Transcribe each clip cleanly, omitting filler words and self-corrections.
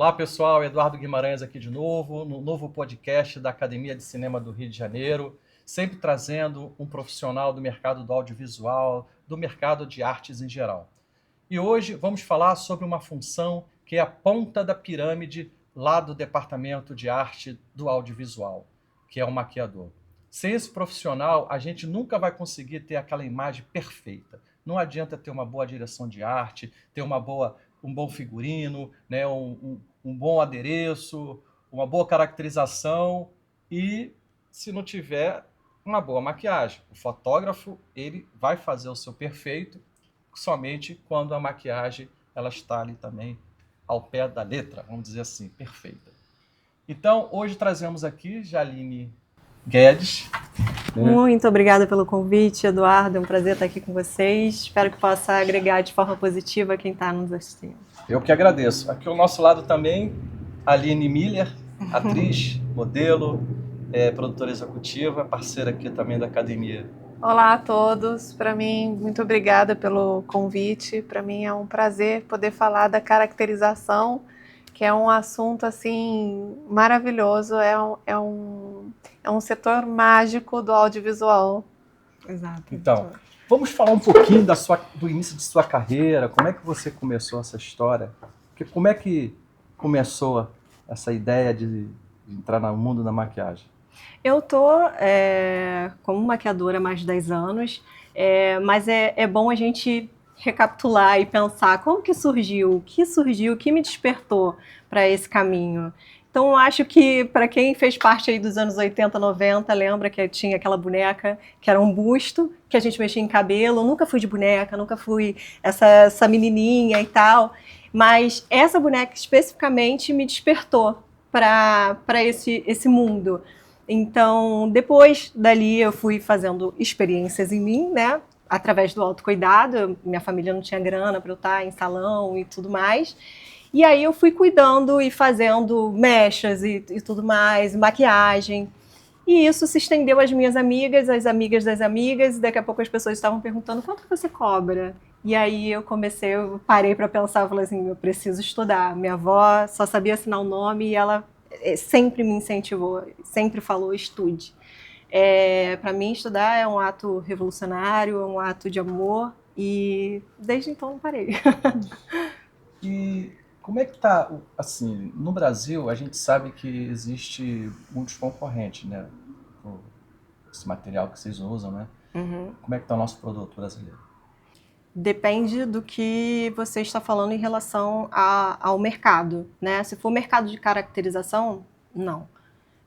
Olá pessoal, Eduardo Guimarães aqui de novo, no novo podcast da Academia de Cinema do Rio de Janeiro, sempre trazendo um profissional do mercado do audiovisual, do mercado de artes em geral. E hoje vamos falar sobre uma função que é a ponta da pirâmide lá do departamento de arte do audiovisual, que é o maquiador. Sem esse profissional, a gente nunca vai conseguir ter aquela imagem perfeita. Não adianta ter uma boa direção de arte, ter um bom figurino, né, um bom adereço, uma boa caracterização e, se não tiver, uma boa maquiagem. O fotógrafo ele vai fazer o seu perfeito somente quando a maquiagem ela está ali também ao pé da letra, vamos dizer assim, perfeita. Então, hoje trazemos aqui Jaline Guedes. Muito obrigada pelo convite, Eduardo. É um prazer estar aqui com vocês. Espero que possa agregar de forma positiva quem está nos assistindo. Eu que agradeço. Aqui ao nosso lado também, Aline Miller, atriz, modelo, produtora executiva, parceira aqui também da academia. Olá a todos. Para mim, muito obrigada pelo convite. Para mim é um prazer poder falar da caracterização, que é um assunto assim maravilhoso. É um setor mágico do audiovisual. Exato. Então, vamos falar um pouquinho do início de sua carreira, como é que você começou essa história? Como é que começou essa ideia de entrar no mundo da maquiagem? Eu estou como maquiadora há mais de 10 anos, mas é bom a gente recapitular e pensar como que surgiu, o que me despertou para esse caminho. Então, eu acho que para quem fez parte aí dos anos 80, 90, lembra que tinha aquela boneca que era um busto, que a gente mexia em cabelo. Eu nunca fui de boneca, nunca fui essa menininha e tal. Mas essa boneca especificamente me despertou para esse mundo. Então, depois dali eu fui fazendo experiências em mim, né? Através do autocuidado. Minha família não tinha grana para eu estar em salão e tudo mais. E aí eu fui cuidando e fazendo mechas e tudo mais, maquiagem. E isso se estendeu às minhas amigas, às amigas das amigas, e daqui a pouco as pessoas estavam perguntando quanto que você cobra? E aí eu parei para pensar, eu falei assim, eu preciso estudar. Minha avó só sabia assinar o nome e ela sempre me incentivou, sempre falou, estude. Para mim, estudar é um ato revolucionário, é um ato de amor, e desde então não parei. E como é que está, assim, no Brasil a gente sabe que existe muitos concorrentes, né? Esse material que vocês usam, né? Uhum. Como é que está o nosso produto brasileiro? Depende do que você está falando em relação ao mercado, né? Se for mercado de caracterização, não.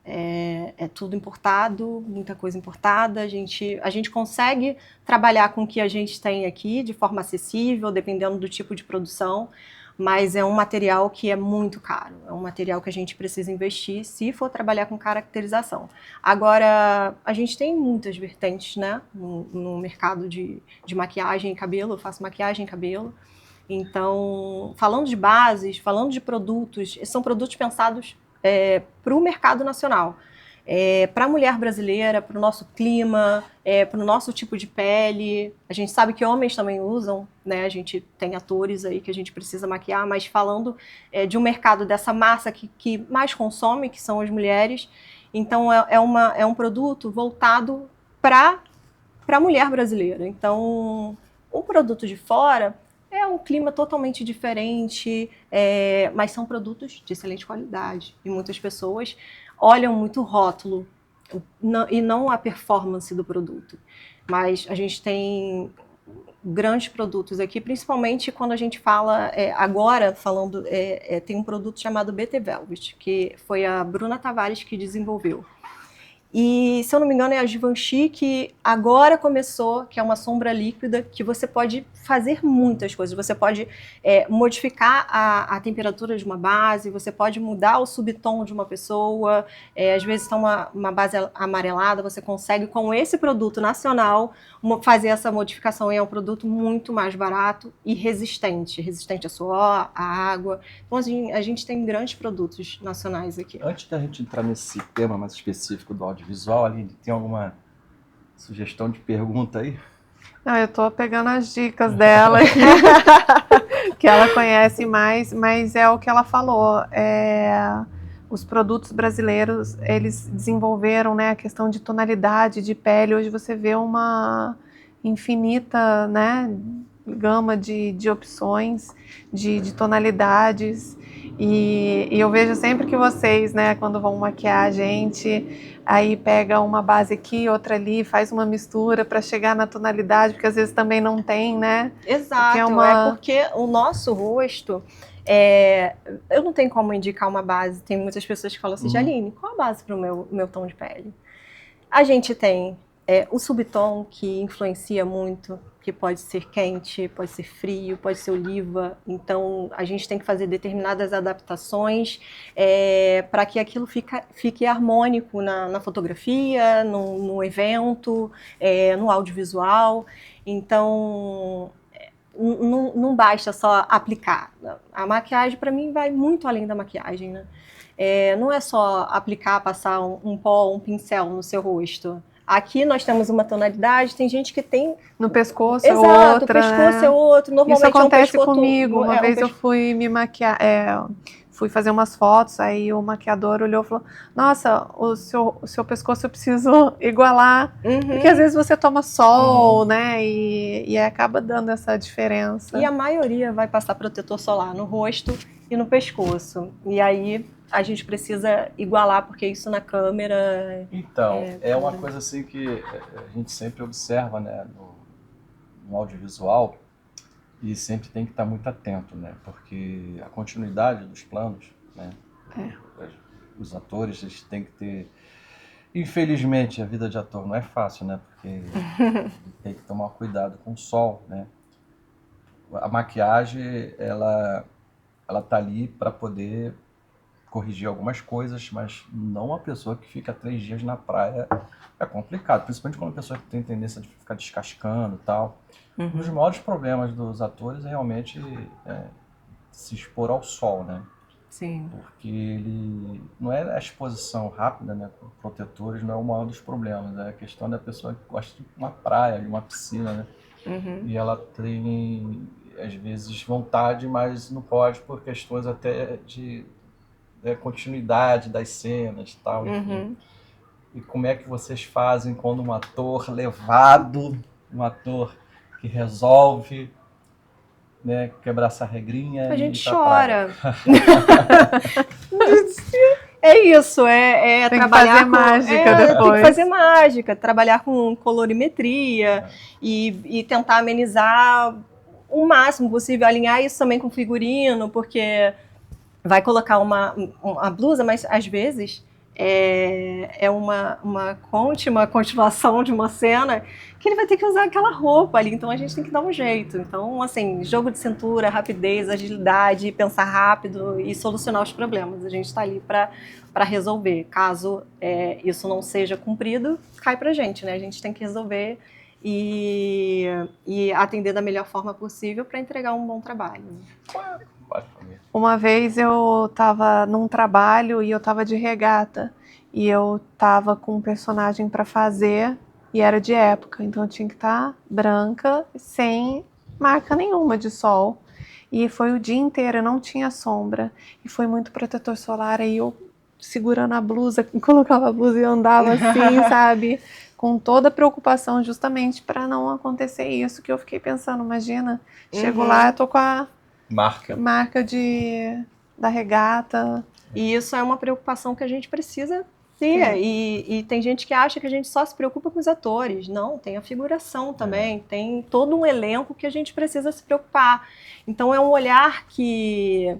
É tudo importado, muita coisa importada. A gente consegue trabalhar com o que a gente tem aqui de forma acessível, dependendo do tipo de produção, mas é um material que é muito caro. É um material que a gente precisa investir se for trabalhar com caracterização. Agora, a gente tem muitas vertentes, né, no mercado de maquiagem e cabelo. Eu faço maquiagem e cabelo. Então, falando de bases, falando de produtos, são produtos pensados para o mercado nacional, para a mulher brasileira, para o nosso clima, para o nosso tipo de pele. A gente sabe que homens também usam, né? A gente tem atores aí que a gente precisa maquiar, mas falando de um mercado dessa massa que mais consome, que são as mulheres, então é um produto voltado para a mulher brasileira. Então, o produto de fora é um clima totalmente diferente, mas são produtos de excelente qualidade. E muitas pessoas olham muito o rótulo e não a performance do produto. Mas a gente tem grandes produtos aqui, principalmente quando a gente fala, agora falando, tem um produto chamado BT Velvet, que foi a Bruna Tavares que desenvolveu. E, se eu não me engano, é a Givenchy que agora começou, que é uma sombra líquida, que você pode fazer muitas coisas. Você pode modificar a temperatura de uma base, você pode mudar o subtom de uma pessoa. Às vezes está uma base amarelada, você consegue, com esse produto nacional, fazer essa modificação. E é um produto muito mais barato e resistente a suor, a água. Então, a gente tem grandes produtos nacionais aqui. Antes da gente entrar nesse tema mais específico do audiovisual, Aline, tem alguma sugestão de pergunta aí? Não, eu estou pegando as dicas dela. que ela conhece mais, mas é o que ela falou. Os produtos brasileiros, eles desenvolveram, né, a questão de tonalidade de pele. Hoje você vê uma infinita, né, gama de opções, de tonalidades. E eu vejo sempre que vocês, né, quando vão maquiar a gente, aí pega uma base aqui, outra ali, faz uma mistura para chegar na tonalidade, porque às vezes também não tem, né? Exato, porque o nosso rosto, eu não tenho como indicar uma base. Tem muitas pessoas que falam assim, Jaline, qual a base para o meu tom de pele? A gente tem o subtom, que influencia muito, que pode ser quente, pode ser frio, pode ser oliva. Então, a gente tem que fazer determinadas adaptações para que aquilo fique harmônico na fotografia, no evento, no audiovisual. Então, não basta só aplicar. A maquiagem, para mim, vai muito além da maquiagem, né? Não é só aplicar, passar um pó, um pincel no seu rosto. Aqui nós temos uma tonalidade, tem gente que tem... No pescoço Exato, é outra, o pescoço né? é outro. Normalmente isso acontece é um pescoço, comigo. Uma vez eu fui me maquiar, fui fazer umas fotos, aí o maquiador olhou e falou, nossa, o seu pescoço eu preciso igualar, porque às vezes você toma sol, né, e acaba dando essa diferença. E a maioria vai passar protetor solar no rosto e no pescoço. E aí a gente precisa igualar, porque isso na câmera... Então, é uma coisa assim que a gente sempre observa, né, no audiovisual, e sempre tem que estar muito atento, né, porque a continuidade dos planos, né, os atores, eles têm que ter... Infelizmente, a vida de ator não é fácil, né, porque tem que tomar cuidado com o sol, né. A maquiagem, ela tá ali para poder corrigir algumas coisas, mas não a pessoa que fica 3 dias na praia. É complicado, principalmente quando a pessoa tem tendência de ficar descascando e tal. Um dos maiores problemas dos atores é realmente se expor ao sol, né? Sim. Porque ele não é a exposição rápida, né, com protetores, não é o maior dos problemas. É a questão da pessoa que gosta de uma praia, de uma piscina, né? E ela tem, às vezes, vontade, mas não pode por questões até de continuidade das cenas e tal, enfim. E como é que vocês fazem quando um ator levado, um ator que resolve, né, quebrar essa regrinha? A gente chora. É isso, tem trabalhar que fazer mágica depois. Tem que fazer mágica, trabalhar com colorimetria e tentar amenizar o máximo possível, alinhar isso também com figurino, porque vai colocar uma blusa, mas às vezes é uma continuação de uma cena que ele vai ter que usar aquela roupa ali, então a gente tem que dar um jeito. Então, assim, jogo de cintura, rapidez, agilidade, pensar rápido e solucionar os problemas. A gente está ali para resolver. Caso isso não seja cumprido, cai pra gente, né? A gente tem que resolver e atender da melhor forma possível para entregar um bom trabalho. Uma vez eu estava num trabalho e eu estava de regata e eu estava com um personagem para fazer e era de época, então eu tinha que estar branca, sem marca nenhuma de sol. E foi o dia inteiro, eu não tinha sombra e foi muito protetor solar, aí eu segurando a blusa, colocava a blusa e andava assim, sabe? Com toda a preocupação justamente para não acontecer isso, que eu fiquei pensando, imagina, chego lá, eu tô com a marca da regata. E isso é uma preocupação que a gente precisa ter. E tem gente que acha que a gente só se preocupa com os atores. Não, tem a figuração também. Tem todo um elenco que a gente precisa se preocupar. Então é um olhar que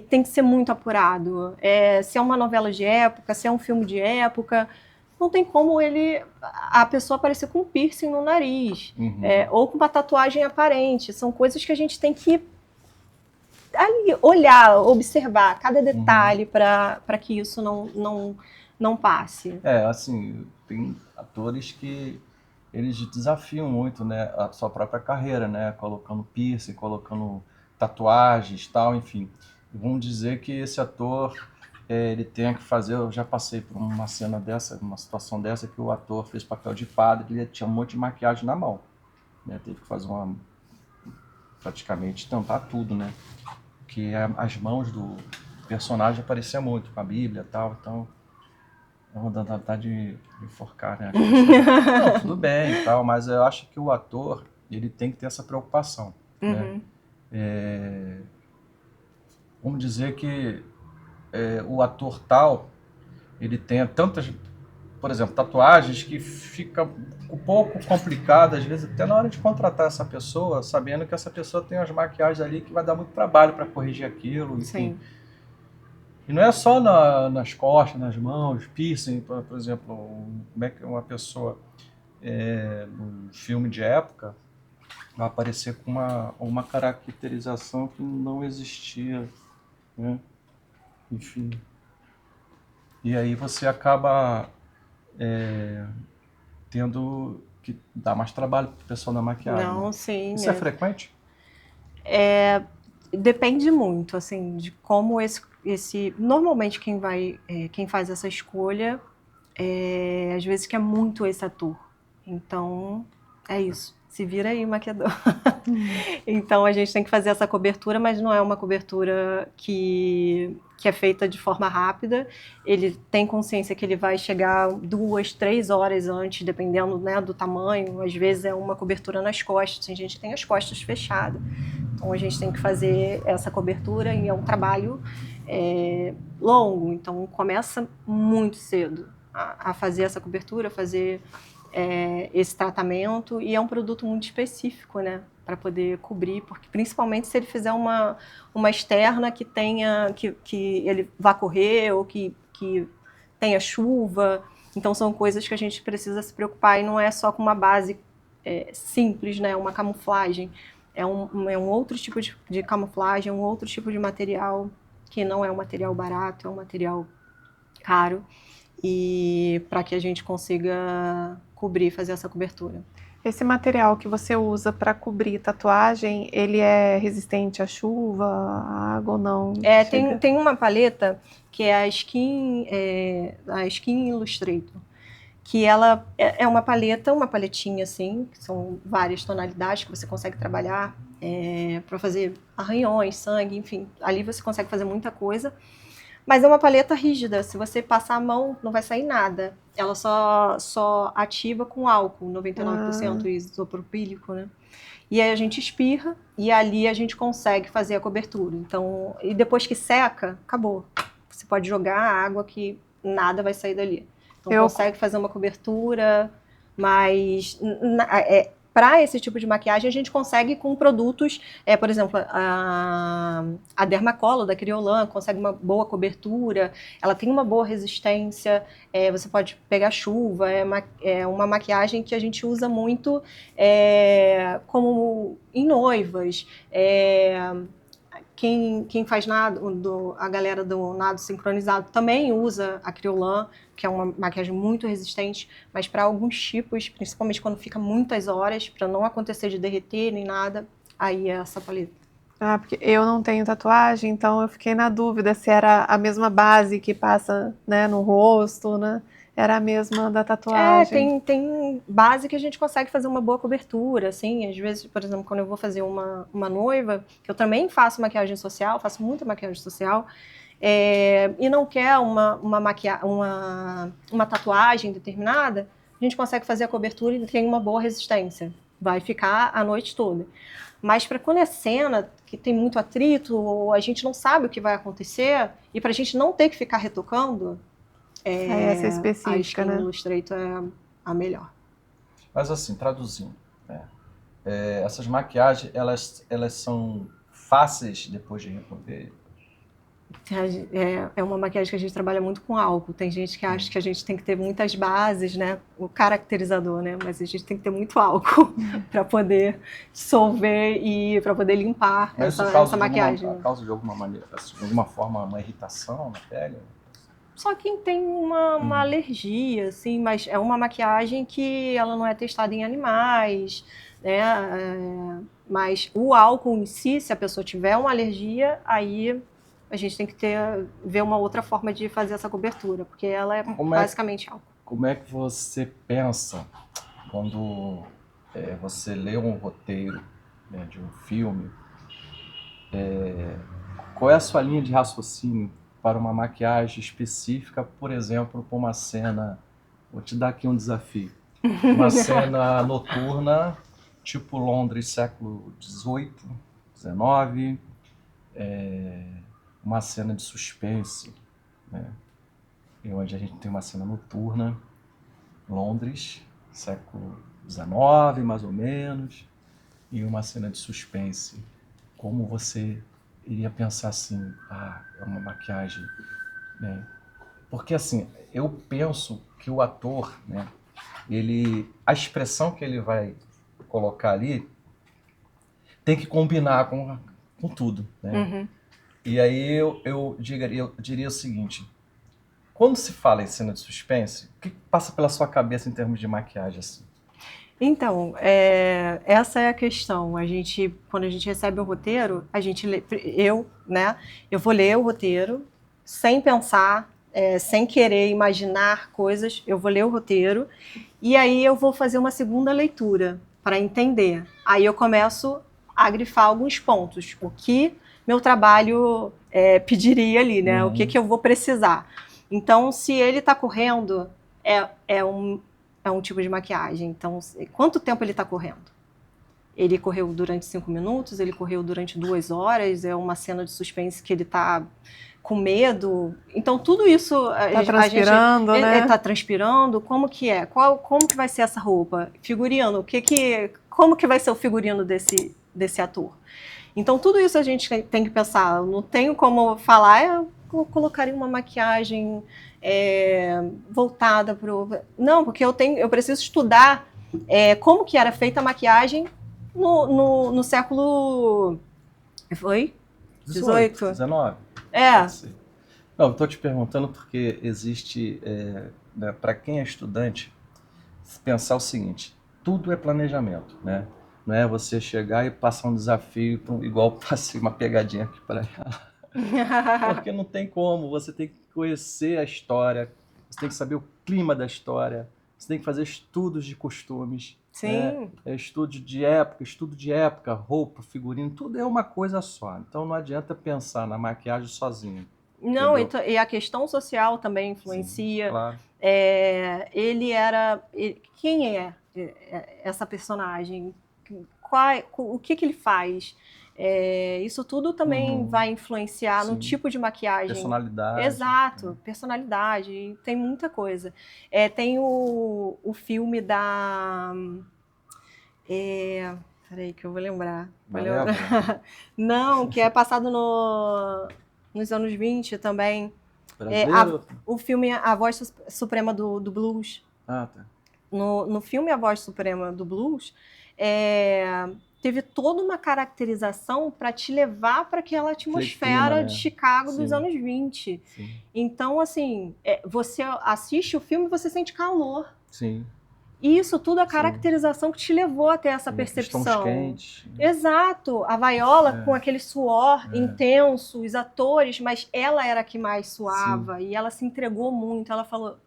tem que ser muito apurado. Se é uma novela de época, se é um filme de época, não tem como a pessoa aparecer com um piercing no nariz, ou com uma tatuagem aparente. São coisas que a gente tem que ali olhar, observar cada detalhe para que isso não passe. Assim, tem atores que eles desafiam muito, né, a sua própria carreira, né, colocando piercing, colocando tatuagens, tal, enfim. Vamos dizer que esse ator ele tenha que fazer. Eu já passei por uma cena dessa, uma situação dessa, que o ator fez papel de padre, ele tinha um monte de maquiagem na mão, né, teve que fazer praticamente tampar tudo, né? Porque as mãos do personagem apareciam muito, com a Bíblia e tal, então não dá vontade de enforcar, né? Não, tudo bem e tal, mas eu acho que o ator, ele tem que ter essa preocupação, né? Vamos dizer que o ator tal, ele tenha tantas, por exemplo, tatuagens que fica um pouco complicado, às vezes, até na hora de contratar essa pessoa, sabendo que essa pessoa tem umas maquiagens ali que vai dar muito trabalho para corrigir aquilo, enfim. Sim. E não é só nas costas, nas mãos, piercing, por exemplo, como é que uma pessoa num filme de época vai aparecer com uma caracterização que não existia, né? Enfim. E aí você acaba tendo que dar mais trabalho para o pessoal da maquiagem. Não, Né? sim. Isso é frequente? Depende muito, assim, de como normalmente quem faz essa escolha, às vezes quer muito esse ator. Então, é isso. Se vira aí, maquiador. Então, a gente tem que fazer essa cobertura, mas não é uma cobertura que é feita de forma rápida. Ele tem consciência que ele vai chegar 2, 3 horas antes, dependendo, né, do tamanho. Às vezes é uma cobertura nas costas, a gente tem as costas fechadas. Então, a gente tem que fazer essa cobertura e é um trabalho longo. Então, começa muito cedo a fazer essa cobertura, fazer esse tratamento, e é um produto muito específico, né, para poder cobrir, porque principalmente se ele fizer uma externa que tenha, que ele vá correr ou que tenha chuva. Então são coisas que a gente precisa se preocupar, e não é só com uma base simples, né, uma camuflagem, é um outro tipo de camuflagem, um outro tipo de material que não é um material barato, é um material caro, e para que a gente consiga cobrir, fazer essa cobertura. Esse material que você usa para cobrir tatuagem, ele é resistente à chuva, à água ou não? Tem uma paleta que é a Skin Illustrator, que ela é uma paletinha assim, que são várias tonalidades que você consegue trabalhar para fazer arranhões, sangue, enfim. Ali você consegue fazer muita coisa. Mas é uma paleta rígida, se você passar a mão não vai sair nada. Ela só ativa com álcool, 99% isopropílico, né? E aí a gente espirra e ali a gente consegue fazer a cobertura. Então, e depois que seca, acabou. Você pode jogar a água que nada vai sair dali. Então consegue fazer uma cobertura, mas para esse tipo de maquiagem a gente consegue com produtos, por exemplo, a Dermacolor da Kryolan consegue uma boa cobertura, ela tem uma boa resistência, você pode pegar chuva, é uma maquiagem que a gente usa muito como em noivas. Quem faz nado, a galera do nado sincronizado também usa a Kryolan, que é uma maquiagem muito resistente, mas para alguns tipos, principalmente quando fica muitas horas, para não acontecer de derreter nem nada, aí é essa paleta. Porque eu não tenho tatuagem, então eu fiquei na dúvida se era a mesma base que passa, né, no rosto, né? Era a mesma da tatuagem. Tem base que a gente consegue fazer uma boa cobertura, assim, às vezes, por exemplo, quando eu vou fazer uma noiva, que eu também faço maquiagem social, faço muita maquiagem social, e não quer uma tatuagem determinada, a gente consegue fazer a cobertura e tem uma boa resistência, vai ficar a noite toda. Mas para quando é cena, que tem muito atrito, ou a gente não sabe o que vai acontecer, e para a gente não ter que ficar retocando, essa específica, a Skin né? Illustrator é a melhor. Mas assim, traduzindo, essas maquiagens, elas são fáceis depois de remover? É uma maquiagem que a gente trabalha muito com álcool. Tem gente que acha que a gente tem que ter muitas bases, né? O caracterizador, né? Mas a gente tem que ter muito álcool para poder dissolver e para poder limpar essa maquiagem. Causa de alguma maneira, de alguma forma, uma irritação na pele? Só quem tem uma alergia, assim, mas é uma maquiagem que ela não é testada em animais, né? Mas o álcool em si, se a pessoa tiver uma alergia, aí a gente tem que ver uma outra forma de fazer essa cobertura, porque ela é basicamente álcool. Como é que você pensa quando você lê um roteiro né, de um filme, qual é a sua linha de raciocínio para uma maquiagem específica, por exemplo, para uma cena, vou te dar aqui um desafio, uma cena noturna, tipo Londres, século XVIII, XIX, uma cena de suspense, né? E onde a gente tem uma cena noturna, Londres, século XIX, mais ou menos, e uma cena de suspense. Como você iria pensar assim, é uma maquiagem, né? Porque assim, eu penso que o ator, né, a expressão que ele vai colocar ali tem que combinar com tudo, né? Uhum. E aí eu diria o seguinte, quando se fala em cena de suspense, o que passa pela sua cabeça em termos de maquiagem assim? Então, essa é a questão. Quando a gente recebe um roteiro, eu vou ler o roteiro sem pensar, sem querer imaginar coisas. Eu vou ler o roteiro e aí eu vou fazer uma segunda leitura para entender. Aí eu começo a grifar alguns pontos, o que meu trabalho pediria ali, né? O que eu vou precisar. Então, se ele está correndo, é um tipo de maquiagem. Então, quanto tempo ele está correndo? Ele correu durante 5 minutos, ele correu durante 2 horas, é uma cena de suspense que ele está com medo. Então, tudo isso... Está transpirando, né? Está transpirando, como que é? Como que vai ser essa roupa? Figurino, como que vai ser o figurino desse ator? Então, tudo isso a gente tem que pensar. Eu não tenho como falar, eu colocaria uma maquiagem voltada para o... Não, porque eu preciso estudar como que era feita a maquiagem no século... Foi? 18, 19? Não, estou te perguntando porque existe, né, para quem é estudante, pensar o seguinte, tudo é planejamento, né? Não é você chegar e passar um desafio, igual passei uma pegadinha aqui para ela. Porque não tem como, você tem que conhecer a história, você tem que saber o clima da história, você tem que fazer estudos de costumes, Sim. né? Estudo de época, roupa, figurino, tudo é uma coisa só. Então não adianta pensar na maquiagem sozinho. Não, e a questão social também influencia. Sim, claro. Quem é essa personagem? O que ele faz? Isso tudo também vai influenciar no tipo de maquiagem. Personalidade. Exato, personalidade. Tem muita coisa. Tem o filme da... Peraí que eu vou lembrar. Não, que é passado nos anos 20 também. O filme A Voz Suprema do Blues. Ah, tá. No filme A Voz Suprema do Blues, teve toda uma caracterização para te levar para aquela atmosfera de Chicago dos anos 20. Sim. Então, assim, você assiste o filme e você sente calor. Sim. E isso tudo é a caracterização que te levou até essa percepção. Tons quentes. Exato. A Viola com aquele suor intenso, os atores, mas ela era a que mais suava. E ela se entregou muito. Ela falou,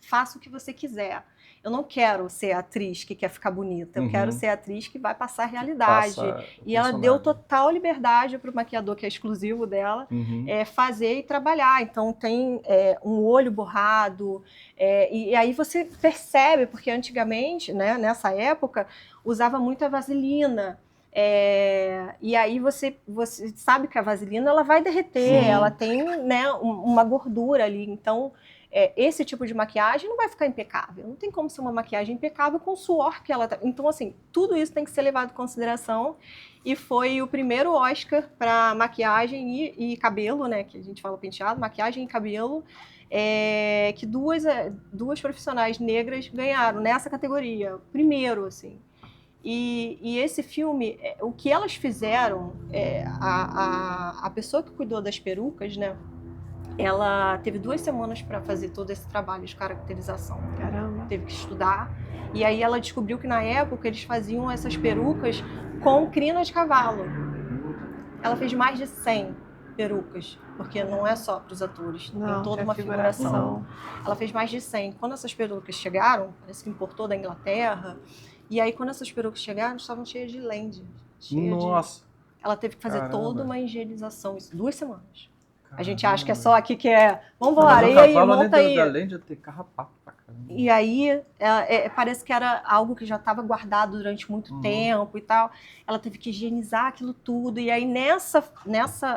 faça o que você quiser. Eu não quero ser a atriz que quer ficar bonita. Eu quero ser a atriz que vai passar a realidade. E ela deu total liberdade para o maquiador, que é exclusivo dela, fazer e trabalhar. Então tem um olho borrado. E aí você percebe, porque antigamente, né, nessa época, usava muito a vaselina. E aí você sabe que a vaselina ela vai derreter, ela tem, né, uma gordura ali. Então... esse tipo de maquiagem não vai ficar impecável. Não tem como ser uma maquiagem impecável com o suor que ela tá. Então, assim, tudo isso tem que ser levado em consideração. E foi o primeiro Oscar para maquiagem e cabelo, né? Que a gente fala penteado, maquiagem e cabelo, que duas profissionais negras ganharam nessa categoria. Primeiro, assim. E esse filme, o que elas fizeram, a pessoa que cuidou das perucas, né? Ela teve 2 semanas para fazer todo esse trabalho de caracterização. Caramba. Teve que estudar. E aí ela descobriu que na época eles faziam essas perucas com crina de cavalo. Ela fez mais de 100 perucas, porque não é só para os atores, tem toda uma figuração. Ela fez mais de 100. Quando essas perucas chegaram, parece que importou da Inglaterra, e aí quando essas perucas chegaram, estavam cheias de lente. Nossa, Ela teve que fazer caramba. toda uma higienização, isso, 2 semanas. A gente Caramba. acha que é só aqui que é, vamos Mas embora, o e aí, cavalo, monta aí. além de ter carrapato pra caramba. E aí, parece que era algo que já estava guardado durante muito tempo e tal. Ela teve que higienizar aquilo tudo. E aí,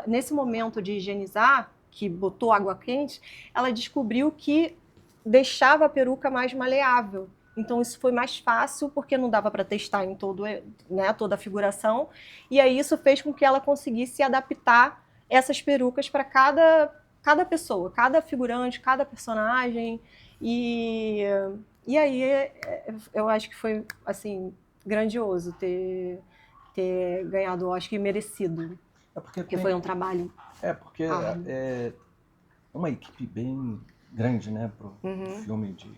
nesse momento de higienizar, que botou água quente, ela descobriu que deixava a peruca mais maleável. Então, isso foi mais fácil, porque não dava para testar em toda a figuração. E aí, isso fez com que ela conseguisse adaptar essas perucas para cada pessoa, cada figurante, cada personagem. E aí eu acho que foi assim grandioso ter ganhado o Oscar e merecido, porque foi um trabalho porque árduo. é uma equipe bem grande, né, para Uhum. filme de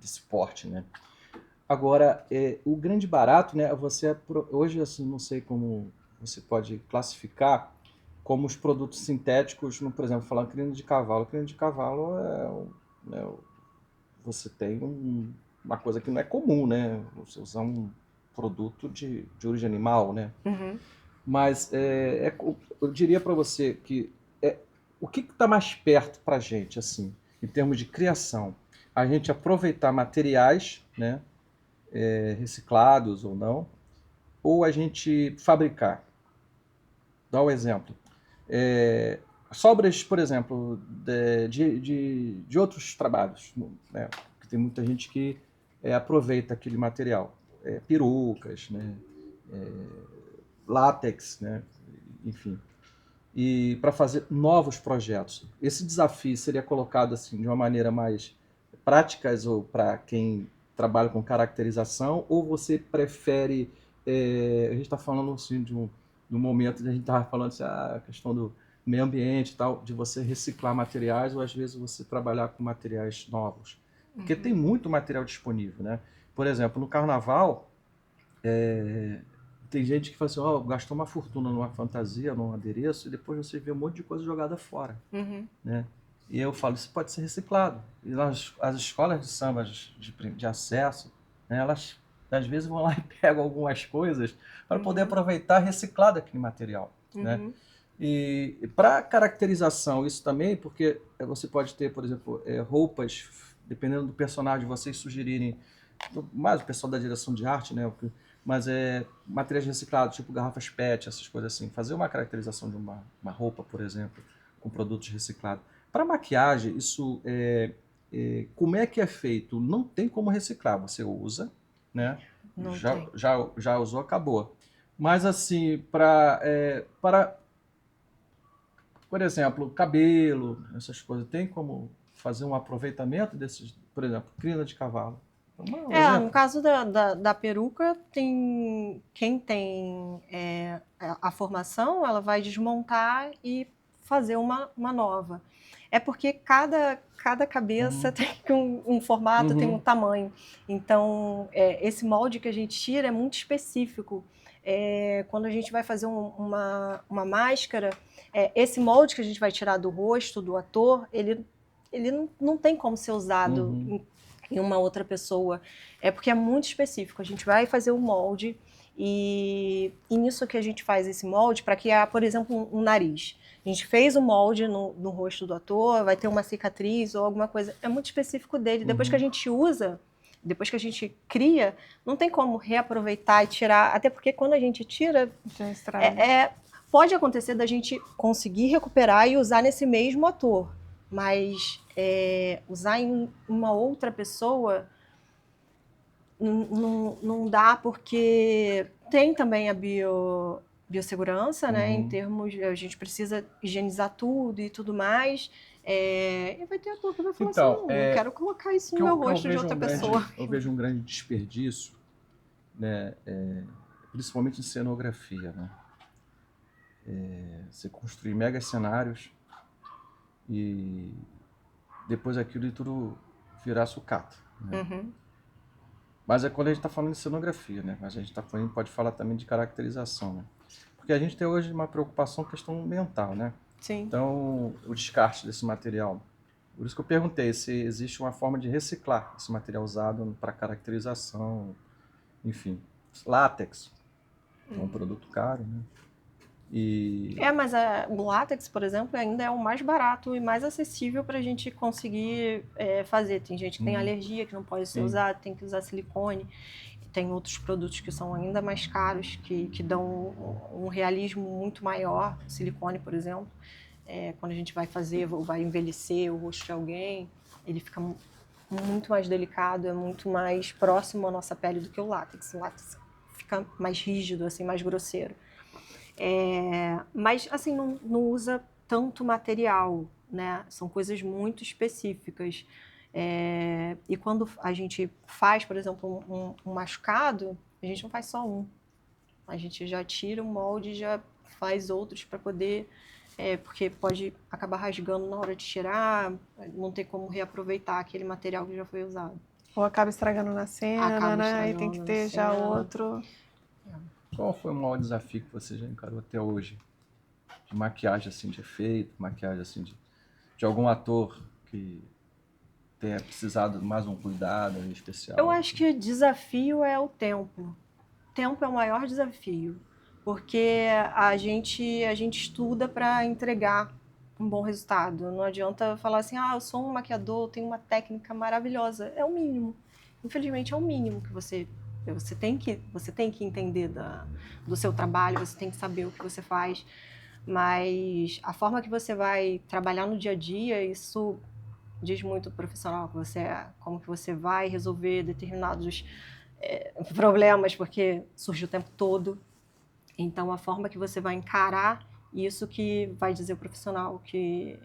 esporte, né? Agora, o grande barato, né, hoje assim, não sei como você pode classificar como os produtos sintéticos, por exemplo, falando crina de cavalo. Crina de cavalo você tem uma coisa que não é comum, né? Você usar um produto de origem animal, né? Uhum. Mas eu diria para você que o que está mais perto para a gente, assim, em termos de criação? A gente aproveitar materiais, né, reciclados ou a gente fabricar? Dá um exemplo. Sobras, por exemplo, de outros trabalhos, né? Porque tem muita gente que aproveita aquele material. Perucas, né? Látex, né? Enfim. E para fazer novos projetos. Esse desafio seria colocado assim de uma maneira mais práticas ou para quem trabalha com caracterização, ou você prefere a gente está falando assim de um momento que a gente estava falando assim, a questão do meio ambiente e tal, de você reciclar materiais ou às vezes você trabalhar com materiais novos, porque tem muito material disponível, né? Por exemplo, no carnaval tem gente que fala assim, gastou uma fortuna numa fantasia, num adereço, e depois você vê um monte de coisa jogada fora, Uhum. né? E eu falo, isso pode ser reciclado. E as escolas de samba de acesso, né, elas às vezes vão lá e pegam algumas coisas para poder aproveitar reciclar daquele material, né? E para caracterização, isso também, porque você pode ter, por exemplo, roupas, dependendo do personagem, vocês sugerirem, mais o pessoal da direção de arte, né? Mas materiais reciclados, tipo garrafas PET, essas coisas assim. Fazer uma caracterização de uma roupa, por exemplo, com produtos reciclados. Para maquiagem, isso como é que é feito? Não tem como reciclar, você usa, né? Não Já, tem. já usou, acabou. Mas assim, por exemplo, cabelo, essas coisas, tem como fazer um aproveitamento desses, por exemplo, crina de cavalo? Um No exemplo. caso da peruca, quem tem a formação, ela vai desmontar e fazer uma nova. É porque cada cabeça tem um formato, tem um tamanho. Então, esse molde que a gente tira é muito específico. Quando a gente vai fazer uma máscara, esse molde que a gente vai tirar do rosto do ator, ele não tem como ser usado em uma outra pessoa. É porque é muito específico. A gente vai fazer um molde e nisso que a gente faz esse molde para criar, por exemplo, um nariz. A gente fez o molde no rosto do ator, vai ter uma cicatriz ou alguma coisa. É muito específico dele. Depois que a gente usa, depois que a gente cria, não tem como reaproveitar e tirar. Até porque quando a gente tira, Já estraga. pode acontecer da gente conseguir recuperar e usar nesse mesmo ator. Mas usar em uma outra pessoa não dá, porque tem também a biossegurança, né? Em termos, a gente precisa higienizar tudo e tudo mais. E vai ter ator que vai falar Então, assim, não quero colocar isso no meu rosto de outra pessoa. Eu vejo um grande desperdício, né? Principalmente em cenografia, né? Você construir mega cenários e depois aquilo tudo virar sucata, né? Mas é quando a gente está falando de cenografia, né? Mas a gente pode falar também de caracterização, né? Porque a gente tem hoje uma preocupação com questão ambiental, né? Sim. Então, o descarte desse material. Por isso que eu perguntei se existe uma forma de reciclar esse material usado para caracterização, enfim. Látex. É um produto caro, né? Mas o látex, por exemplo, ainda é o mais barato e mais acessível para a gente conseguir fazer. Tem gente que tem alergia, que não pode ser usado, tem que usar silicone. Tem outros produtos que são ainda mais caros, que dão um realismo muito maior. Silicone, por exemplo, quando a gente vai fazer ou vai envelhecer o rosto de alguém, ele fica muito mais delicado, é muito mais próximo à nossa pele do que o látex. O látex fica mais rígido, assim, mais grosseiro. Mas, assim, não usa tanto material, né? São coisas muito específicas. E quando a gente faz, por exemplo, um machucado, a gente não faz só um. A gente já tira o molde e já faz outros para poder... porque pode acabar rasgando na hora de tirar, não ter como reaproveitar aquele material que já foi usado. Ou acaba estragando na cena, né? Aí tem que ter já outro... Qual foi o maior desafio que você já encarou até hoje? De maquiagem, assim, de efeito, maquiagem, assim, de algum ator que tenha precisado de mais um cuidado especial? Eu acho que o desafio é o tempo. O tempo é o maior desafio, porque a gente estuda para entregar um bom resultado. Não adianta falar assim, eu sou um maquiador, tenho uma técnica maravilhosa. É o mínimo. Infelizmente, é o mínimo que você tem que entender do seu trabalho, você tem que saber o que você faz, mas a forma que você vai trabalhar no dia a dia, isso diz muito do profissional que você é, como que você vai resolver determinados problemas, porque surge o tempo todo. Então, a forma que você vai encarar isso que vai dizer o profissional que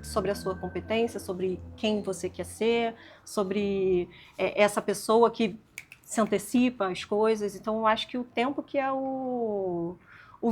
sobre a sua competência, sobre quem você quer ser, sobre essa pessoa que se antecipa às coisas. Então, eu acho que o tempo que é o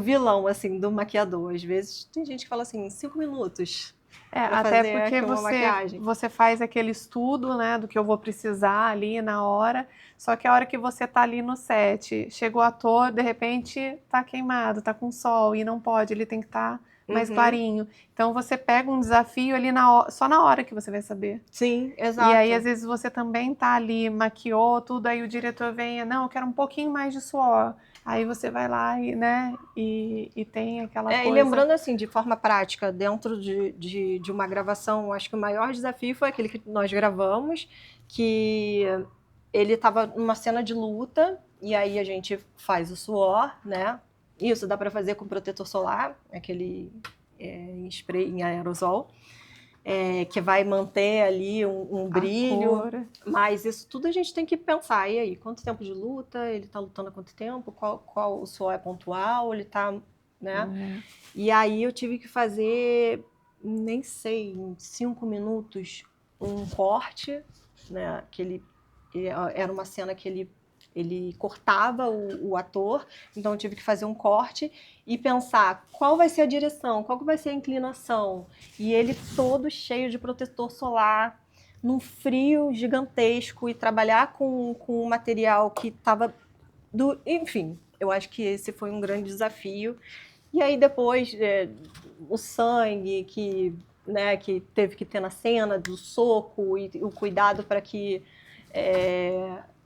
vilão, assim, do maquiador. Às vezes, tem gente que fala assim, 5 minutos. Até porque você faz aquele estudo, né, do que eu vou precisar ali na hora, só que a hora que você tá ali no set, chega o ator, de repente tá queimado, tá com sol e não pode, ele tem que estar mais clarinho. Então você pega um desafio ali só na hora que você vai saber. Sim, exato. E aí às vezes você também tá ali, maquiou tudo, aí o diretor vem, não, eu quero um pouquinho mais de suor. Aí você vai lá e tem aquela coisa... E lembrando assim, de forma prática, dentro de uma gravação, acho que o maior desafio foi aquele que nós gravamos, que ele estava numa cena de luta, e aí a gente faz o suor, né? Isso dá para fazer com protetor solar, aquele spray em aerosol, que vai manter ali um brilho, mas isso tudo a gente tem que pensar. E aí, quanto tempo de luta? Ele está lutando há quanto tempo? Qual o suor é pontual? Ele está, né? E aí eu tive que fazer, nem sei, em 5 minutos, um corte, né? Era uma cena que ele cortava o ator, então eu tive que fazer um corte e pensar qual vai ser a direção, qual vai ser a inclinação. E ele todo cheio de protetor solar, num frio gigantesco, e trabalhar com um material que estava... Enfim, eu acho que esse foi um grande desafio. E aí depois, o sangue que teve que ter na cena, do soco, e o cuidado para que...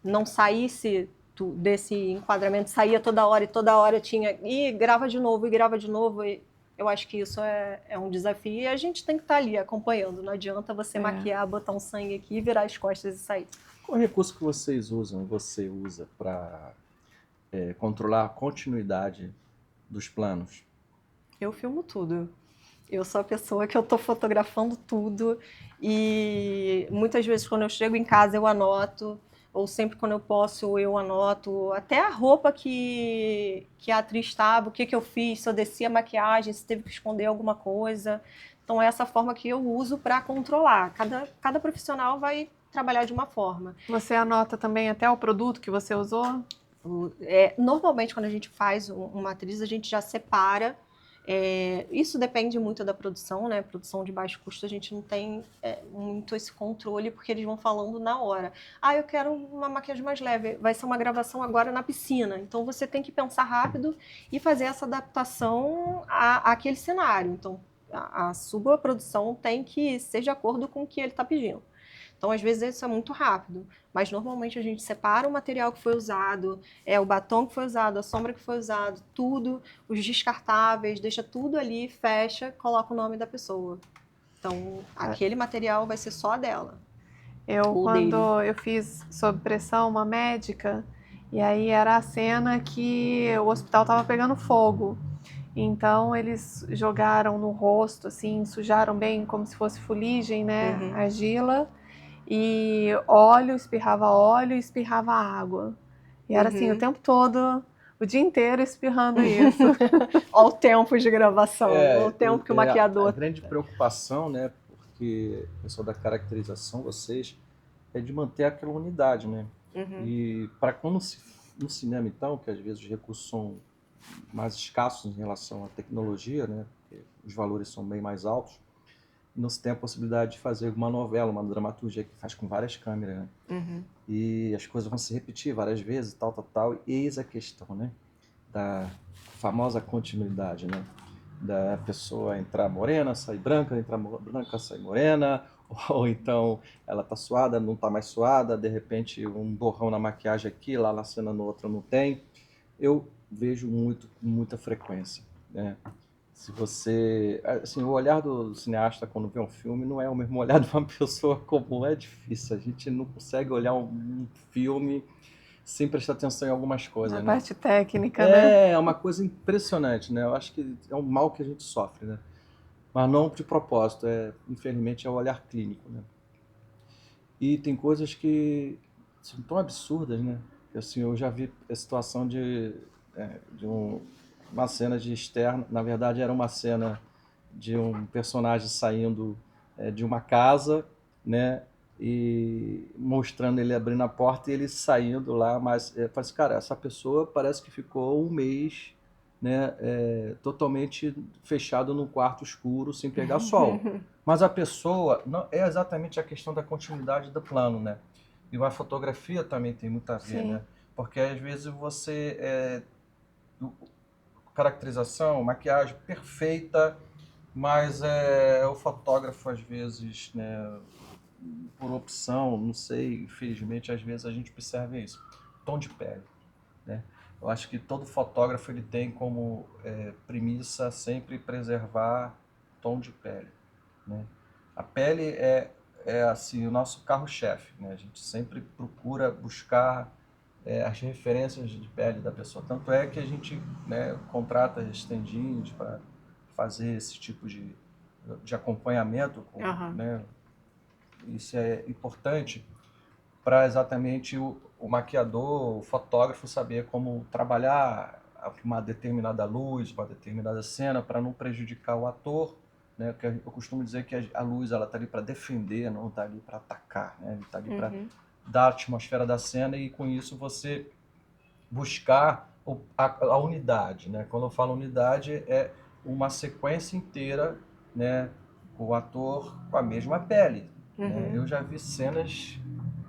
não saísse desse enquadramento, saía toda hora, e toda hora tinha... E grava de novo, e grava de novo. E eu acho que isso é um desafio, e a gente tem que estar ali acompanhando. Não adianta você maquiar, botar um sangue aqui, virar as costas e sair. Qual recurso que você usa para controlar a continuidade dos planos? Eu filmo tudo. Eu sou a pessoa que eu estou fotografando tudo, e muitas vezes quando eu chego em casa eu anoto, ou sempre quando eu posso eu anoto, até a roupa que a atriz estava, o que eu fiz, se eu desci a maquiagem, se teve que esconder alguma coisa. Então é essa forma que eu uso para controlar. Cada profissional vai trabalhar de uma forma. Você anota também até o produto que você usou? Normalmente quando a gente faz uma atriz, a gente já separa. Isso depende muito da produção, né? Produção de baixo custo, a gente não tem muito esse controle, porque eles vão falando na hora. Eu quero uma maquiagem mais leve, vai ser uma gravação agora na piscina. Então você tem que pensar rápido e fazer essa adaptação àquele cenário. Então a sua produção tem que ser de acordo com o que ele está pedindo. Então, às vezes, isso é muito rápido, mas normalmente a gente separa o material que foi usado, o batom que foi usado, a sombra que foi usado, tudo, os descartáveis, deixa tudo ali, fecha, coloca o nome da pessoa. Então, aquele material vai ser só dela. Quando dele. eu fiz Sob Pressão, uma médica, e aí era a cena que o hospital estava pegando fogo. Então eles jogaram no rosto, assim, sujaram bem como se fosse fuligem, né? Argila. E óleo e espirrava água. E era assim o tempo todo, o dia inteiro espirrando isso. Olha o tempo de gravação, olha o tempo que o maquiador... A grande preocupação, né, porque o pessoal da caracterização, vocês, é de manter aquela unidade, né? E para quando no cinema, então, que às vezes os recursos são mais escassos em relação à tecnologia, né? Porque os valores são bem mais altos, não se tem a possibilidade de fazer uma novela, uma dramaturgia que faz com várias câmeras, né? E as coisas vão se repetir várias vezes, tal, e eis a questão, né? Da famosa continuidade, né? Da pessoa entrar morena, sair branca, entrar branca, sair morena, ou então ela tá suada, não tá mais suada, de repente um borrão na maquiagem aqui, lá na cena no outro não tem. Eu vejo com muita frequência, né? Se você, assim, o olhar do cineasta quando vê um filme não é o mesmo olhar de uma pessoa comum, é difícil, a gente não consegue olhar um filme sem prestar atenção em algumas coisas, Na né? parte técnica, né? É uma coisa impressionante, né? Eu acho que é um mal que a gente sofre, né? Mas não de propósito, infelizmente é o olhar clínico, né? E tem coisas que são tão absurdas, né? Que, assim, eu já vi a situação de uma cena de externo, na verdade era uma cena de um personagem saindo de uma casa, né? E mostrando ele abrindo a porta e ele saindo lá, mas parece, cara, essa pessoa parece que ficou um mês, né, totalmente fechado num quarto escuro sem pegar sol. Mas a pessoa não é exatamente a questão da continuidade do plano, né? E a fotografia também tem muito a ver, Sim. né? Porque às vezes caracterização, maquiagem perfeita, mas o fotógrafo às vezes, né, por opção, não sei, infelizmente às vezes a gente observa isso, tom de pele, né? Eu acho que todo fotógrafo ele tem como premissa sempre preservar tom de pele, né? A pele é assim o nosso carro-chefe, né? A gente sempre procura buscar as referências de pele da pessoa. Tanto é que a gente, né, contrata stand-ins para fazer esse tipo de acompanhamento, né? Isso é importante para exatamente o maquiador, o fotógrafo saber como trabalhar uma determinada luz, uma determinada cena para não prejudicar o ator, né? Porque eu costumo dizer que a luz ela está ali para defender, não está ali para atacar, né? Está ali para dar a atmosfera da cena e com isso você buscar a unidade, né? Quando eu falo unidade é uma sequência inteira, né? O ator com a mesma pele, né? Eu já vi cenas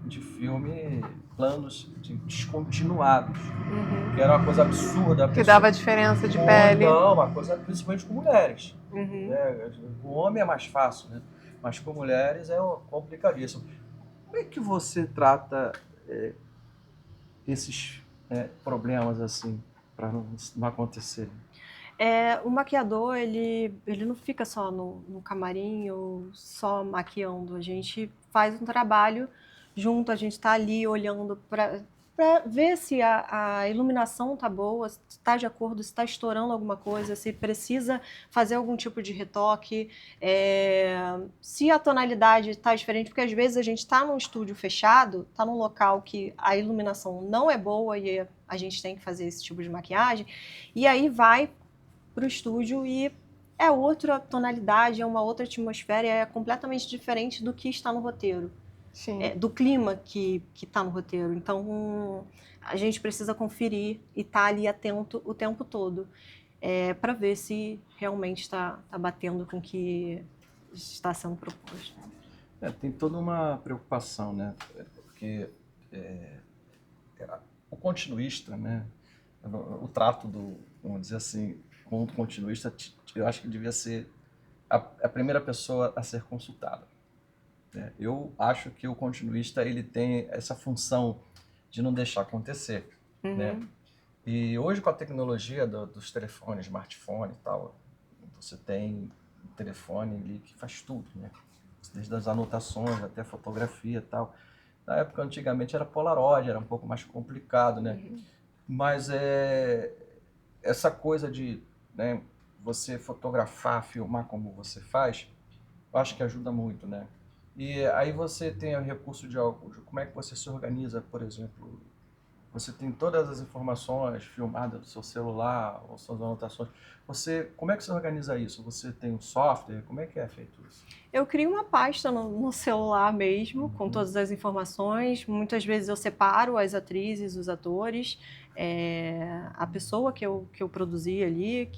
de filme, planos descontinuados, que era uma coisa absurda. Que dava diferença de pele. Não, uma coisa principalmente com mulheres. Né? O homem é mais fácil, né? Mas com mulheres é complicadíssimo. Como é que você trata esses problemas assim, para não acontecer? O maquiador, ele não fica só no camarim ou só maquiando. A gente faz um trabalho junto, a gente está ali olhando para ver se a iluminação está boa, se está de acordo, se está estourando alguma coisa, se precisa fazer algum tipo de retoque, se a tonalidade está diferente, porque às vezes a gente está num estúdio fechado, está num local que a iluminação não é boa e a gente tem que fazer esse tipo de maquiagem, e aí vai para o estúdio e é outra tonalidade, é uma outra atmosfera, é completamente diferente do que está no roteiro, do clima que está no roteiro. Então, a gente precisa conferir e estar ali atento o tempo todo para ver se realmente está batendo com o que está sendo proposto. Tem toda uma preocupação, né? Porque o continuista, né? O trato vamos dizer assim, com o continuista, eu acho que devia ser a primeira pessoa a ser consultada. né? Eu acho que o continuista ele tem essa função de não deixar acontecer, né? E hoje com a tecnologia dos telefones, smartphone e tal, você tem um telefone ali que faz tudo, né? Desde as anotações até a fotografia e tal. Na época, antigamente, era Polaroid, era um pouco mais complicado, né? Mas essa coisa de, né, você fotografar, filmar como você faz, eu acho que ajuda muito, né? E aí você tem o recurso de algo, de como é que você se organiza, por exemplo, você tem todas as informações filmadas do seu celular, ou suas anotações. Como é que você organiza isso? Você tem um software? Como é que é feito isso? Eu crio uma pasta no celular mesmo, com todas as informações. Muitas vezes eu separo as atrizes, os atores, a pessoa que eu produzi ali,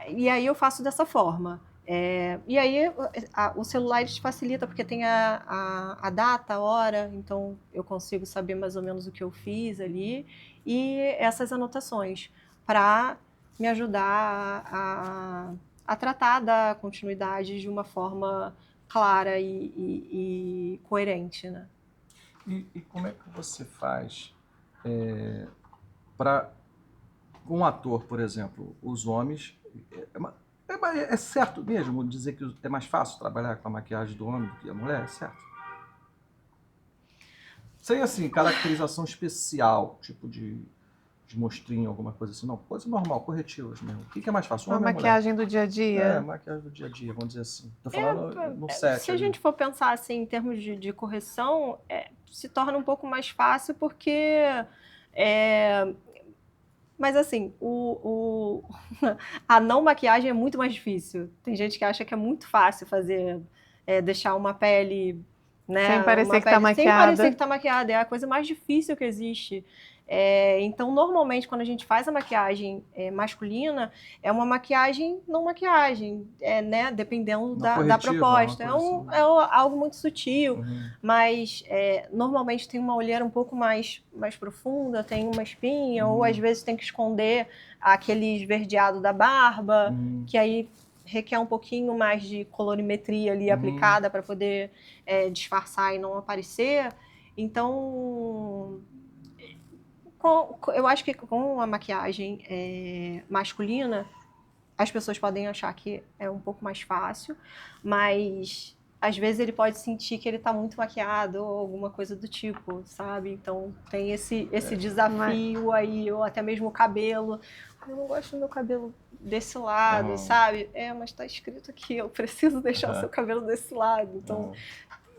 e aí eu faço dessa forma. E aí o celular ele te facilita porque tem a data, a hora, então eu consigo saber mais ou menos o que eu fiz ali e essas anotações para me ajudar a tratar da continuidade de uma forma clara e coerente, né? E como é que você faz para um ator, por exemplo, os homens... É certo mesmo dizer que é mais fácil trabalhar com a maquiagem do homem do que a mulher? É certo? Sem, assim, caracterização especial, tipo de mostrinho, alguma coisa assim. Não, coisa normal, corretivas mesmo. O que é mais fácil, Uma homem ou mulher? maquiagem do dia a dia. Maquiagem do dia a dia, vamos dizer assim. Tô falando no set Se a ali. gente for pensar assim em termos de correção, se torna um pouco mais fácil porque mas assim, a não maquiagem é muito mais difícil. Tem gente que acha que é muito fácil fazer, deixar uma pele, né, Sem parecer que tá sem maquiada. parecer que tá maquiada. É a coisa mais difícil que existe. Então, normalmente, quando a gente faz a maquiagem masculina, é uma maquiagem não maquiagem, né, dependendo Uma da corretiva, proposta. uma coisa assim. É algo muito sutil. Uhum. Mas normalmente tem uma olheira um pouco mais profunda, tem uma espinha, ou às vezes tem que esconder aquele esverdeado da barba, que aí requer um pouquinho mais de colorimetria ali aplicada para poder disfarçar e não aparecer. Então, eu acho que com a maquiagem masculina, as pessoas podem achar que é um pouco mais fácil, mas às vezes ele pode sentir que ele está muito maquiado ou alguma coisa do tipo, sabe? Então tem esse desafio aí, ou até mesmo o cabelo. Eu não gosto do meu cabelo desse lado, sabe? Mas está escrito aqui, eu preciso deixar o seu cabelo desse lado. Então,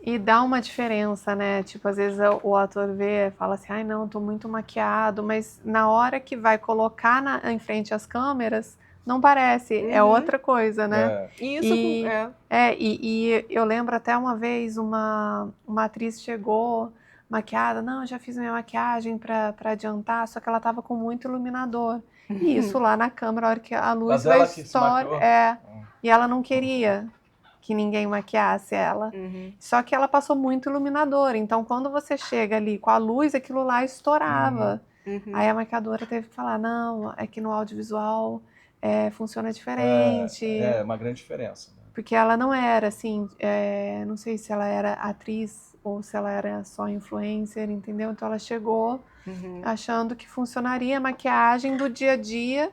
E dá uma diferença, né? Tipo, às vezes o ator vê e fala assim, ai não, tô muito maquiado, mas na hora que vai colocar em frente às câmeras, não parece, é outra coisa, né? E eu lembro até uma vez uma atriz chegou maquiada, não, eu já fiz minha maquiagem pra adiantar, só que ela tava com muito iluminador. E isso lá na câmera, a hora que a luz vai estourar, e ela não queria que ninguém maquiasse ela. Só que ela passou muito iluminador, então quando você chega ali com a luz, aquilo lá estourava. Aí a maquiadora teve que falar, não, é que no audiovisual funciona diferente. É uma grande diferença. Né? Porque ela não era assim, não sei se ela era atriz ou se ela era só influencer, entendeu? Então ela chegou achando que funcionaria a maquiagem do dia a dia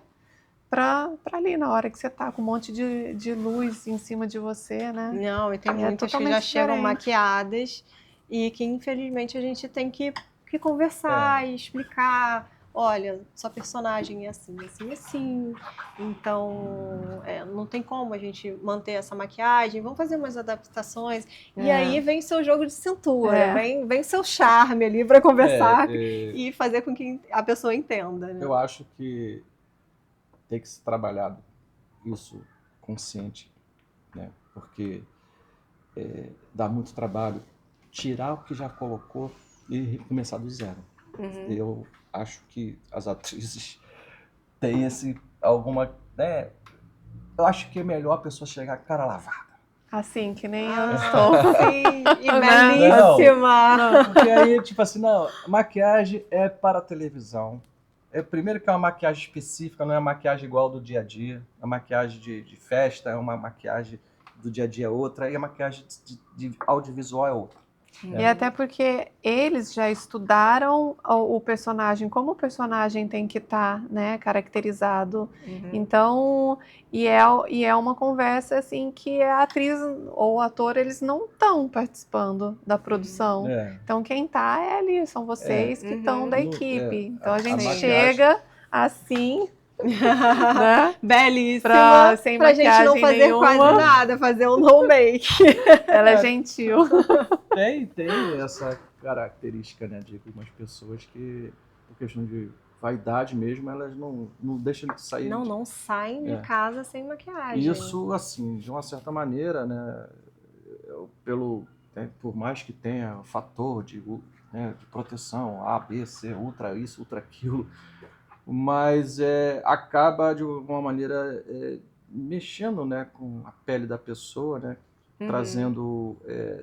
para ali na hora que você tá com um monte de luz em cima de você, né? Não, e tem muitas que já chegam maquiadas e que infelizmente a gente tem que conversar e explicar. Olha, sua personagem é assim, assim, assim. Então, não tem como a gente manter essa maquiagem. Vamos fazer umas adaptações. E aí vem seu jogo de cintura, vem seu charme ali para conversar e fazer com que a pessoa entenda. Né? Eu acho que tem que ser trabalhado isso consciente, né? Porque dá muito trabalho tirar o que já colocou e começar do zero. Eu acho que as atrizes têm alguma... né? Eu acho que é melhor a pessoa chegar com a cara lavada. Assim, que nem eu estou. Sim, e belíssima! Não, porque aí, tipo assim, não, maquiagem é para a televisão. Primeiro que é uma maquiagem específica, não é uma maquiagem igual do dia a dia. A maquiagem de festa é uma maquiagem do dia a dia é outra, e a maquiagem de audiovisual é outra. E até porque eles já estudaram o personagem, como o personagem tem que estar, né, caracterizado. Então, e é uma conversa assim que a atriz ou o ator, eles não estão participando da produção. Então, quem está é ali, são vocês que estão da equipe. Então, a gente chega assim... né? Belíssima, sem pra gente não fazer nenhuma. quase nada, fazer um no make. Ela é gentil. Tem essa característica, né, de algumas pessoas que, por questão de vaidade mesmo, elas não deixam de sair. Não saem de casa sem maquiagem. Isso, assim, de uma certa maneira, né, por mais que tenha o fator de proteção, A, B, C, ultra isso, ultra aquilo, mas acaba de uma maneira mexendo, né, com a pele da pessoa, né, trazendo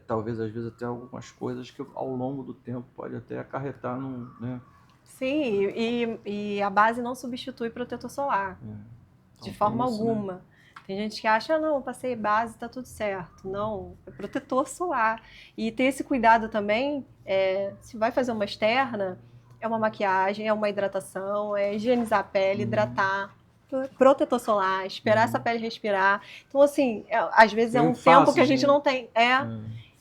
talvez às vezes até algumas coisas que ao longo do tempo pode até acarretar né? Sim, e a base não substitui protetor solar, Então, de forma isso, alguma. Né? Tem gente que acha, não, passei base, tá tudo certo. Não, é protetor solar. E ter esse cuidado também, se vai fazer uma externa, é uma maquiagem, é uma hidratação, é higienizar a pele, hidratar, protetor solar, esperar essa pele respirar. Então, assim, às vezes é um tempo que a gente não tem.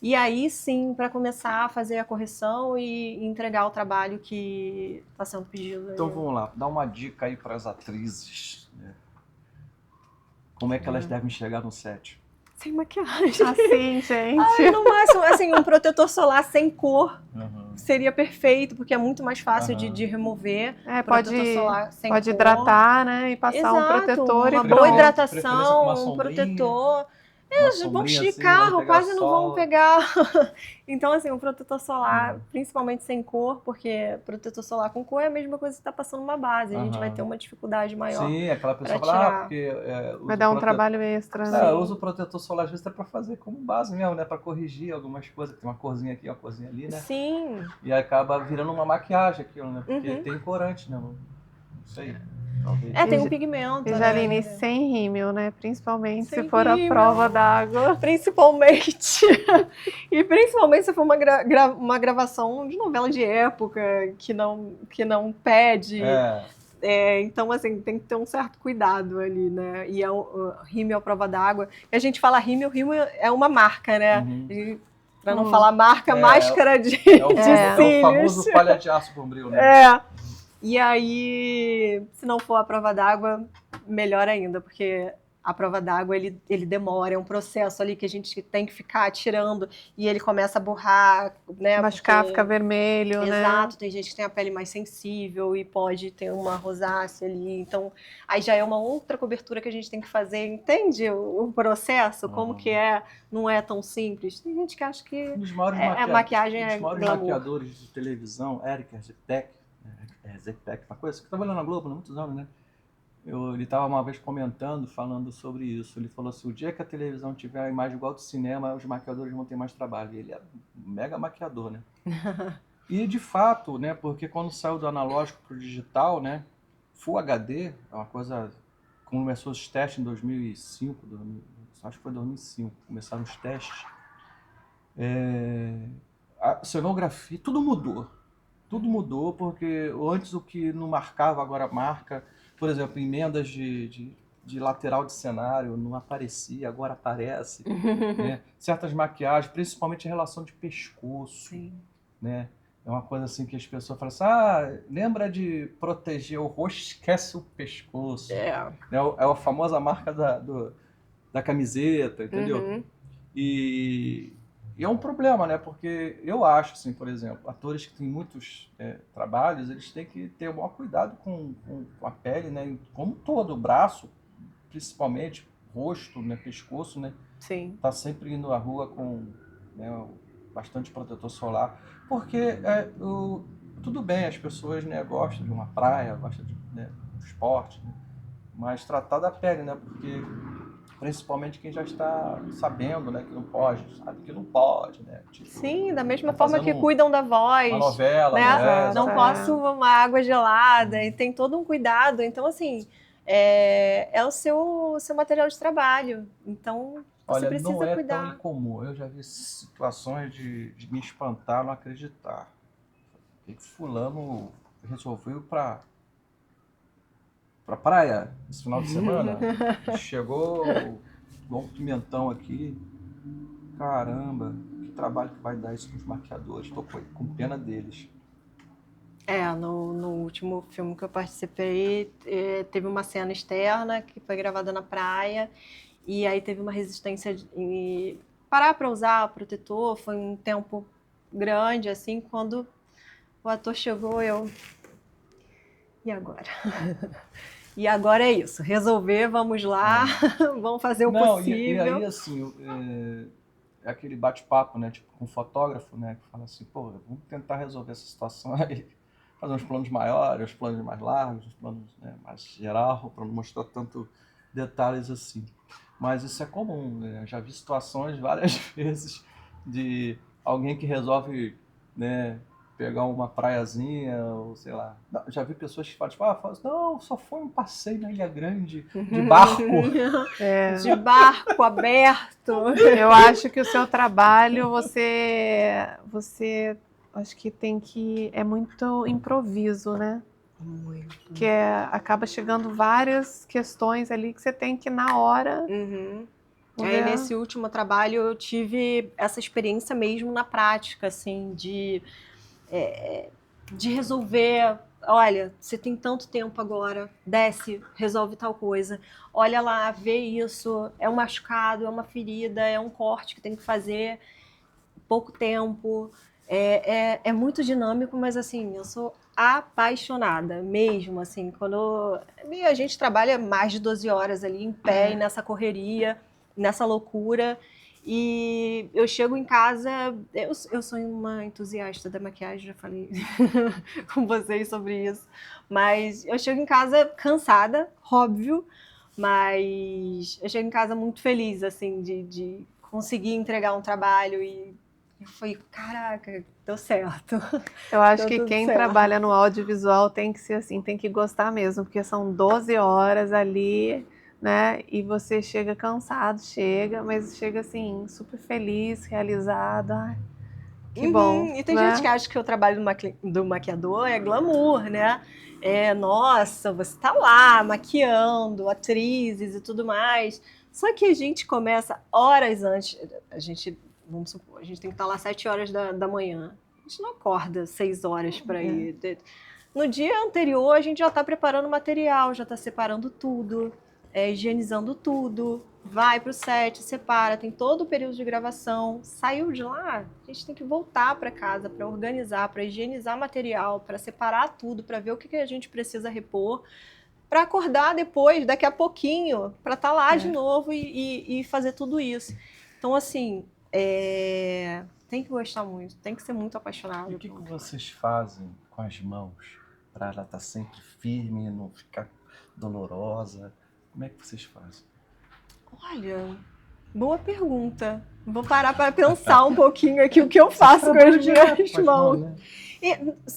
E aí, sim, para começar a fazer a correção e entregar o trabalho que está sendo pedido. Então, vamos lá, dá uma dica aí para as atrizes, né? Como é que elas devem chegar no set? Sem maquiagem. Assim, gente. Ai, no máximo, assim, um protetor solar sem cor seria perfeito, porque é muito mais fácil de remover. Pode cor. hidratar, né? E passar um protetor. Uma boa hidratação, um protetor. Vamos de carro, quase não vão pegar. Então, assim, um protetor solar, principalmente sem cor, porque protetor solar com cor é a mesma coisa que está passando uma base. A gente vai ter uma dificuldade maior. Sim, aquela pessoa fala, porque... vai dar um trabalho extra, né? Eu uso o protetor solar, às vezes, até para fazer como base mesmo, né? Para corrigir algumas coisas. Tem uma corzinha aqui, uma corzinha ali, né? Sim. E acaba virando uma maquiagem aquilo, né? Porque tem corante, né? Não sei. Tem um pigmento. E Jaline, sem rímel, né? Principalmente sem se for rímel. a prova d'água. Principalmente. E principalmente se for uma gravação de novela de época que não pede. Então, assim, tem que ter um certo cuidado ali, né? E o rímel à prova d'água. E a gente fala rímel é uma marca, né? Para não falar marca, máscara de cílios. É o famoso palha de aço bombril, né? E aí, se não for a prova d'água, melhor ainda, porque a prova d'água ele demora, é um processo ali que a gente tem que ficar tirando e ele começa a borrar, né? Machucar, fica vermelho, né? Exato, tem gente que tem a pele mais sensível e pode ter uma rosácea ali, então aí já é uma outra cobertura que a gente tem que fazer, entende o processo, como que não é tão simples. Tem gente que acha que a maquiagem é glamour. Um dos maiores maquiadores de televisão, Eric Herzeg, uma coisa que eu trabalhando na Globo há muitos anos, né? Ele estava uma vez falando sobre isso. Ele falou assim, o dia que a televisão tiver a imagem igual do cinema, os maquiadores vão ter mais trabalho. E ele era um mega maquiador, né? E de fato, né? Porque quando saiu do analógico para o digital, né? Full HD, é uma coisa... Começou os testes em 2005, acho que foi 2005, começaram os testes. A cenografia, tudo mudou. Tudo mudou, porque antes o que não marcava, agora marca. Por exemplo, emendas de lateral de cenário não aparecia, agora aparece. Né? Certas maquiagens, principalmente em relação de pescoço. Né? É uma coisa assim que as pessoas falam assim, lembra de proteger o rosto, esquece o pescoço. É a famosa marca da camiseta, entendeu? E é um problema, né? Porque eu acho, assim, por exemplo, atores que têm muitos trabalhos, eles têm que ter o maior cuidado com a pele, né? Como todo, o braço, principalmente, rosto, né? Pescoço, né? Sim. Tá sempre indo à rua com bastante protetor solar. Porque tudo bem, as pessoas, né, gostam de uma praia, gostam de esporte, né? Mas tratar da pele, né? Porque... principalmente quem já está sabendo, né, que não pode, sabe que não pode, né? Tipo, sim, da mesma forma que cuidam da voz. Uma novela, né? Não posso uma água gelada, e tem todo um cuidado. Então, assim, é o seu material de trabalho. Então, Você Olha, precisa não é tão cuidar. incomum. Eu já vi situações de me espantar, não acreditar. E que fulano resolveu ir pra praia esse final de semana. Chegou igual um pimentão aqui. Caramba, que trabalho que vai dar isso pros maquiadores. Tô com pena deles. No último filme que eu participei, teve uma cena externa que foi gravada na praia, e aí teve uma resistência em parar para usar o protetor, foi um tempo grande, assim, quando o ator chegou, e agora? E agora é isso, resolver, vamos lá, vamos fazer o Não, e aí, possível. assim, é aquele bate-papo, né? Tipo, com o fotógrafo, né? Que fala assim, pô, vamos tentar resolver essa situação aí. Fazer uns planos maiores, uns planos mais largos, uns planos, né, mais geral, para não mostrar tanto detalhes assim. Mas isso é comum, né? Já vi situações várias vezes de alguém que resolve, né, pegar uma praiazinha, ou sei lá. Não, já vi pessoas que falam, tipo, não, só foi um passeio na Ilha Grande de barco. De barco aberto. Eu acho que o seu trabalho, você acho que é muito improviso, né? Muito. Que acaba chegando várias questões ali que você tem que, na hora, Aí, nesse último trabalho, eu tive essa experiência mesmo na prática, assim, de resolver. Olha, você tem tanto tempo agora, desce, resolve tal coisa. Olha lá, vê isso, é um machucado, é uma ferida, é um corte que tem que fazer, pouco tempo. É muito dinâmico, mas assim, eu sou apaixonada mesmo, assim, quando a gente trabalha mais de 12 horas ali em pé, e nessa correria, nessa loucura, e eu chego em casa, eu sou uma entusiasta da maquiagem, já falei com vocês sobre isso, mas eu chego em casa cansada, óbvio, mas eu chego em casa muito feliz, assim, de conseguir entregar um trabalho e eu falei, caraca, deu certo. Eu acho Deu que tudo quem certo. trabalha no audiovisual tem que ser assim, tem que gostar mesmo, porque são 12 horas ali, né? E você chega cansado, mas chega assim, super feliz, realizado. Ai, que bom, E tem gente que né? acha que o trabalho do maquiador é glamour, né? Nossa, você tá lá maquiando atrizes e tudo mais. Só que a gente começa horas antes. Vamos supor, a gente tem que estar lá 7 horas da manhã. A gente não acorda 6 horas para ir. No dia anterior, a gente já está preparando o material, já está separando tudo, higienizando tudo. Vai para o set, separa, tem todo o período de gravação. Saiu de lá, a gente tem que voltar para casa para organizar, para higienizar material, para separar tudo, para ver o que a gente precisa repor, para acordar depois, daqui a pouquinho, para estar lá de novo e fazer tudo isso. Então, assim, tem que gostar muito, tem que ser muito apaixonado. E o que vocês fazem com as mãos para ela estar sempre firme, não ficar dolorosa? Como é que vocês fazem? Olha, boa pergunta. Vou parar para pensar um pouquinho aqui o que eu faço com as minhas mãos. Né?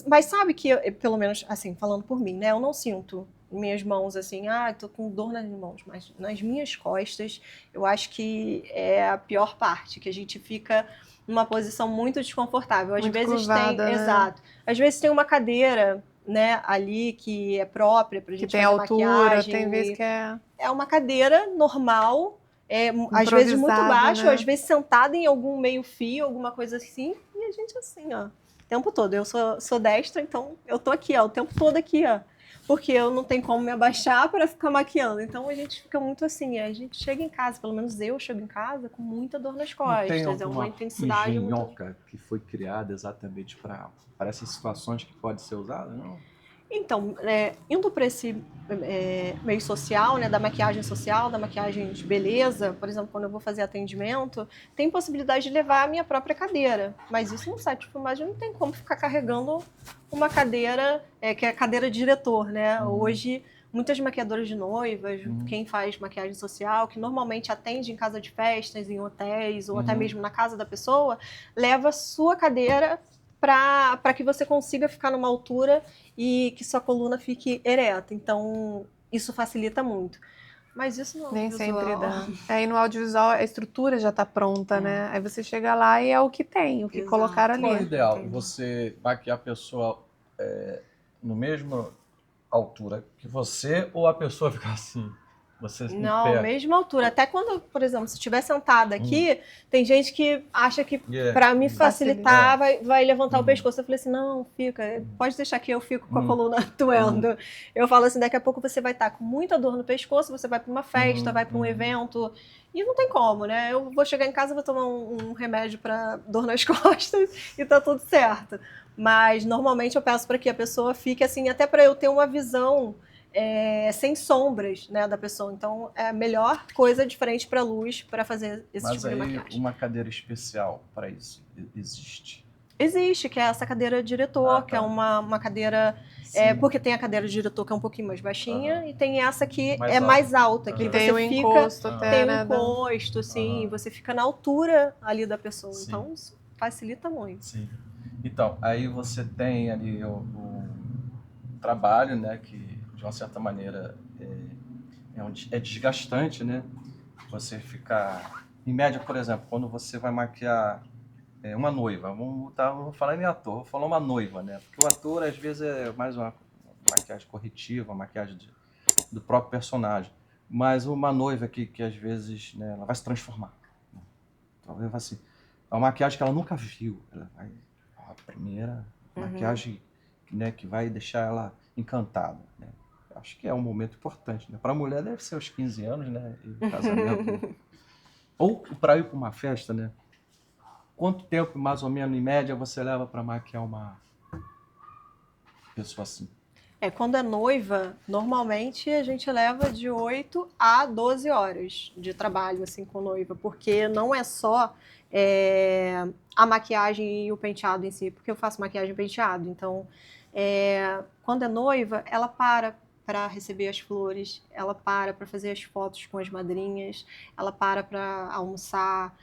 Mas sabe que, pelo menos, assim, falando por mim, né? Eu não sinto minhas mãos assim, tô com dor nas mãos, mas nas minhas costas, eu acho que é a pior parte, que a gente fica numa posição muito desconfortável. Às muito vezes curvada, tem, né? exato. Às vezes tem uma cadeira, né, ali que é própria pra gente que tem fazer altura, maquiagem. tem vezes que É uma cadeira normal, às vezes muito improvisada, baixo, né? às vezes sentada em algum meio fio, alguma coisa assim, e a gente assim, ó, o tempo todo. Eu sou destra, então eu tô aqui, ó, o tempo todo aqui, ó, porque eu não tenho como me abaixar para ficar maquiando. Então a gente fica muito assim, a gente chega em casa, pelo menos eu chego em casa com muita dor nas costas, Tem é uma intensidade engenhoca que foi criada exatamente para essas situações que pode ser usada, não? Então, indo para esse meio social, né, da maquiagem social, da maquiagem de beleza, por exemplo, quando eu vou fazer atendimento, tem possibilidade de levar a minha própria cadeira, mas isso no set de filmagem não tem como ficar carregando uma cadeira, que é a cadeira de diretor, né? Hoje, muitas maquiadoras de noivas, quem faz maquiagem social, que normalmente atende em casa de festas, em hotéis, ou até mesmo na casa da pessoa, leva a sua cadeira para que você consiga ficar numa altura e que sua coluna fique ereta. Então, isso facilita muito. Mas isso não Nem audiovisual. sempre dá. Aí no audiovisual a estrutura já tá pronta, né? Aí você chega lá e é o que tem, o que Exato. colocaram Qual é o ali. ideal? Entendi. Você maquiar a pessoa no mesmo altura que você ou a pessoa ficar assim? Você em Não, pé? mesma altura. Até quando, por exemplo, se estiver sentada aqui, tem gente que acha que para me facilitar vai levantar o pescoço. Eu falei assim, não, fica, pode deixar que eu fico com a coluna doendo. Eu falo assim, daqui a pouco você vai estar com muita dor no pescoço, você vai para uma festa, vai para um evento, e não tem como, né? Eu vou chegar em casa, vou tomar um remédio para dor nas costas e tá tudo certo. Mas normalmente eu peço para que a pessoa fique assim, até para eu ter uma visão sem sombras, né, da pessoa. Então, é a melhor coisa diferente para luz para fazer esse Mas tipo de aí maquiagem. uma cadeira especial para isso existe? Existe, que é essa cadeira diretor, que é uma cadeira... porque tem a cadeira de diretor que é um pouquinho mais baixinha, e tem essa que Mais é alta. mais alta, que E você tem o fica... encosto até, Tem né? um encosto, assim, você fica na altura ali da pessoa. Sim. Então, isso facilita muito. Sim. Então, aí você tem ali o trabalho, né, que de uma certa maneira é desgastante, né? Você ficar... Em média, por exemplo, quando você vai maquiar uma noiva, vamos falar em ator, vou falar uma noiva, né? Porque o ator, às vezes, é mais uma maquiagem corretiva, uma maquiagem do próprio personagem. Mas uma noiva que às vezes, né, ela vai se transformar. Né? Talvez assim, é uma maquiagem que ela nunca viu. Ela vai, a primeira maquiagem, né, que vai deixar ela encantada. Né? Acho que é um momento importante. Né? Para a mulher deve ser os 15 anos, né? E o casamento. Ou para ir para uma festa, né? Quanto tempo, mais ou menos, em média, você leva para maquiar uma pessoa assim? Quando é noiva, normalmente a gente leva de 8 a 12 horas de trabalho assim com noiva, porque não é só a maquiagem e o penteado em si, porque eu faço maquiagem e penteado. Então, quando é noiva, ela para receber as flores, ela para fazer as fotos com as madrinhas, ela para almoçar.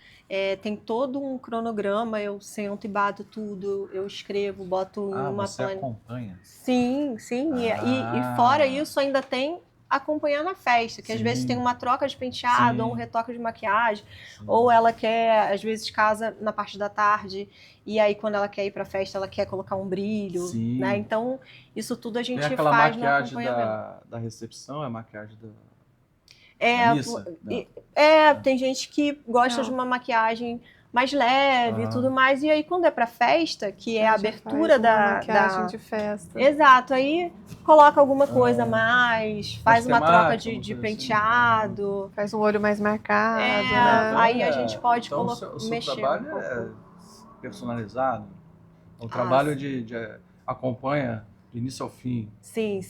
Tem todo um cronograma, eu sento e bato tudo, eu escrevo, boto em uma você acompanha? Sim. E fora isso, ainda tem acompanhar na festa, que às vezes tem uma troca de penteado, ou um retoque de maquiagem, ou ela quer, às vezes, casa na parte da tarde, e aí quando ela quer ir pra festa, ela quer colocar um brilho, né? Então, isso tudo a gente tem aquela faz no maquiagem acompanhamento. da recepção, a maquiagem da missa? Tem gente que gosta de uma maquiagem mais leve e tudo mais, e aí quando é pra festa, que é a abertura da maquiagem de festa. Exato, aí coloca alguma coisa a mais, faz uma troca de penteado. Assim. Faz um olho mais marcado, né? Aí a gente pode então, o seu mexer trabalho um pouco. é personalizado? O trabalho de acompanha do início ao fim? Sim.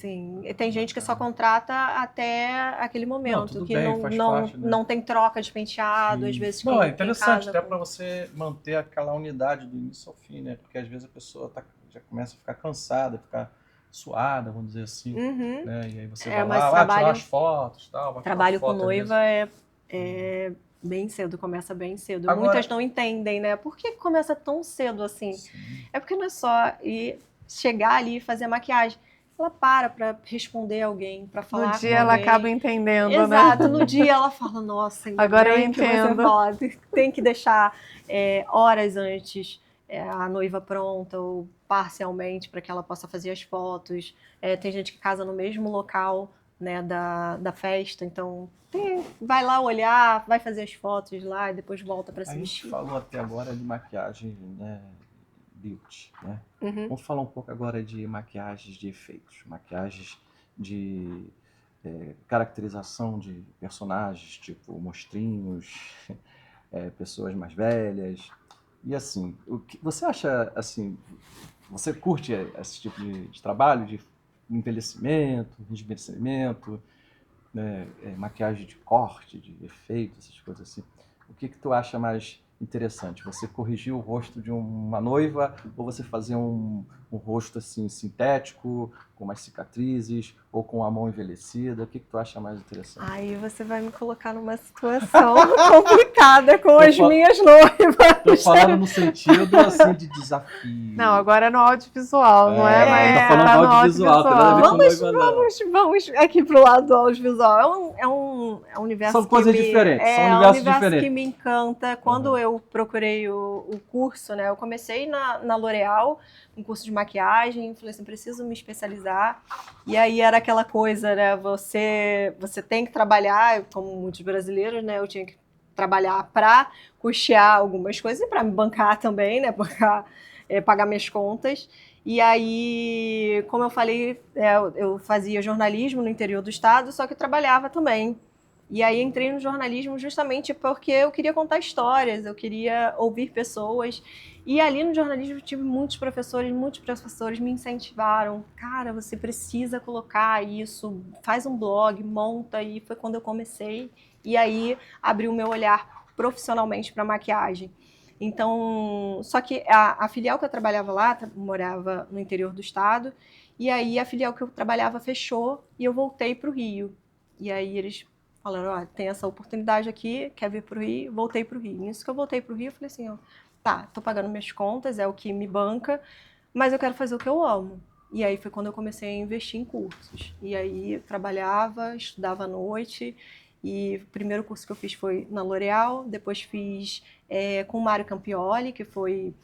E tem gente que só contrata até aquele momento, que parte, né? não tem troca de penteado, às vezes Não, é interessante até para você manter aquela unidade do início ao fim, né? Porque às vezes a pessoa já começa a ficar cansada, ficar suada, vamos dizer assim, né? E aí você vai lá, tirar as fotos, tal. Trabalho com noiva é bem cedo, começa bem cedo. Agora, muitas não entendem, né? Por que começa tão cedo assim? Sim. É porque não é só ir chegar ali e fazer a maquiagem. Ela para responder alguém, para falar com alguém. No dia ela acaba entendendo, Exato, né? No dia ela fala, nossa, agora eu entendo. Tem que deixar horas antes a noiva pronta ou parcialmente para que ela possa fazer as fotos. Tem gente que casa no mesmo local, né, da festa, então vai lá olhar, vai fazer as fotos lá e depois volta para se vestir. A gente falou até agora de maquiagem, né, beauty, né? Vamos falar um pouco agora de maquiagens de efeitos, maquiagens de caracterização de personagens, tipo monstrinhos, pessoas mais velhas. E assim, o que você acha, assim, você curte esse tipo de trabalho de envelhecimento, rejuvenescimento, né, maquiagem de corte, de efeito, essas coisas assim? O que tu acha mais interessante? Você corrigir o rosto de uma noiva ou você fazer um um rosto assim sintético, com umas cicatrizes, ou com a mão envelhecida? O que tu acha mais interessante? Aí você vai me colocar numa situação complicada com as minhas noivas. Tô falando no sentido assim de desafio. Não, agora é no audiovisual, não é mais. Tá falando tá do no audiovisual, tá nada a ver com noiva, não. Vamos aqui pro lado do audiovisual. É um universo São coisas diferentes, são universos um universo diferentes. que me encanta. Quando eu procurei o curso, né? Eu comecei na L'Oréal, um curso de maquiagem, falei assim, preciso me especializar. E aí era aquela coisa, né? Você tem que trabalhar, como muitos brasileiros, né? Eu tinha que trabalhar para custear algumas coisas e para me bancar também, né? Pagar minhas contas. E aí, como eu falei, eu fazia jornalismo no interior do estado, só que eu trabalhava também. E aí entrei no jornalismo justamente porque eu queria contar histórias, eu queria ouvir pessoas. E ali no jornalismo eu tive muitos professores me incentivaram. Cara, você precisa colocar isso, faz um blog, monta. E foi quando eu comecei. E aí abriu o meu olhar profissionalmente para maquiagem. Então, só que a filial que eu trabalhava lá, morava no interior do estado, e aí a filial que eu trabalhava fechou e eu voltei para o Rio. E aí eles falaram, ó, tem essa oportunidade aqui, quer vir para o Rio? Voltei para o Rio. Nisso que eu voltei para o Rio, eu falei assim, ó, tá, tô pagando minhas contas, é o que me banca, mas eu quero fazer o que eu amo. E aí foi quando eu comecei a investir em cursos. E aí eu trabalhava, estudava à noite, e o primeiro curso que eu fiz foi na L'Oréal, depois fiz com o Mário Campioli, que foi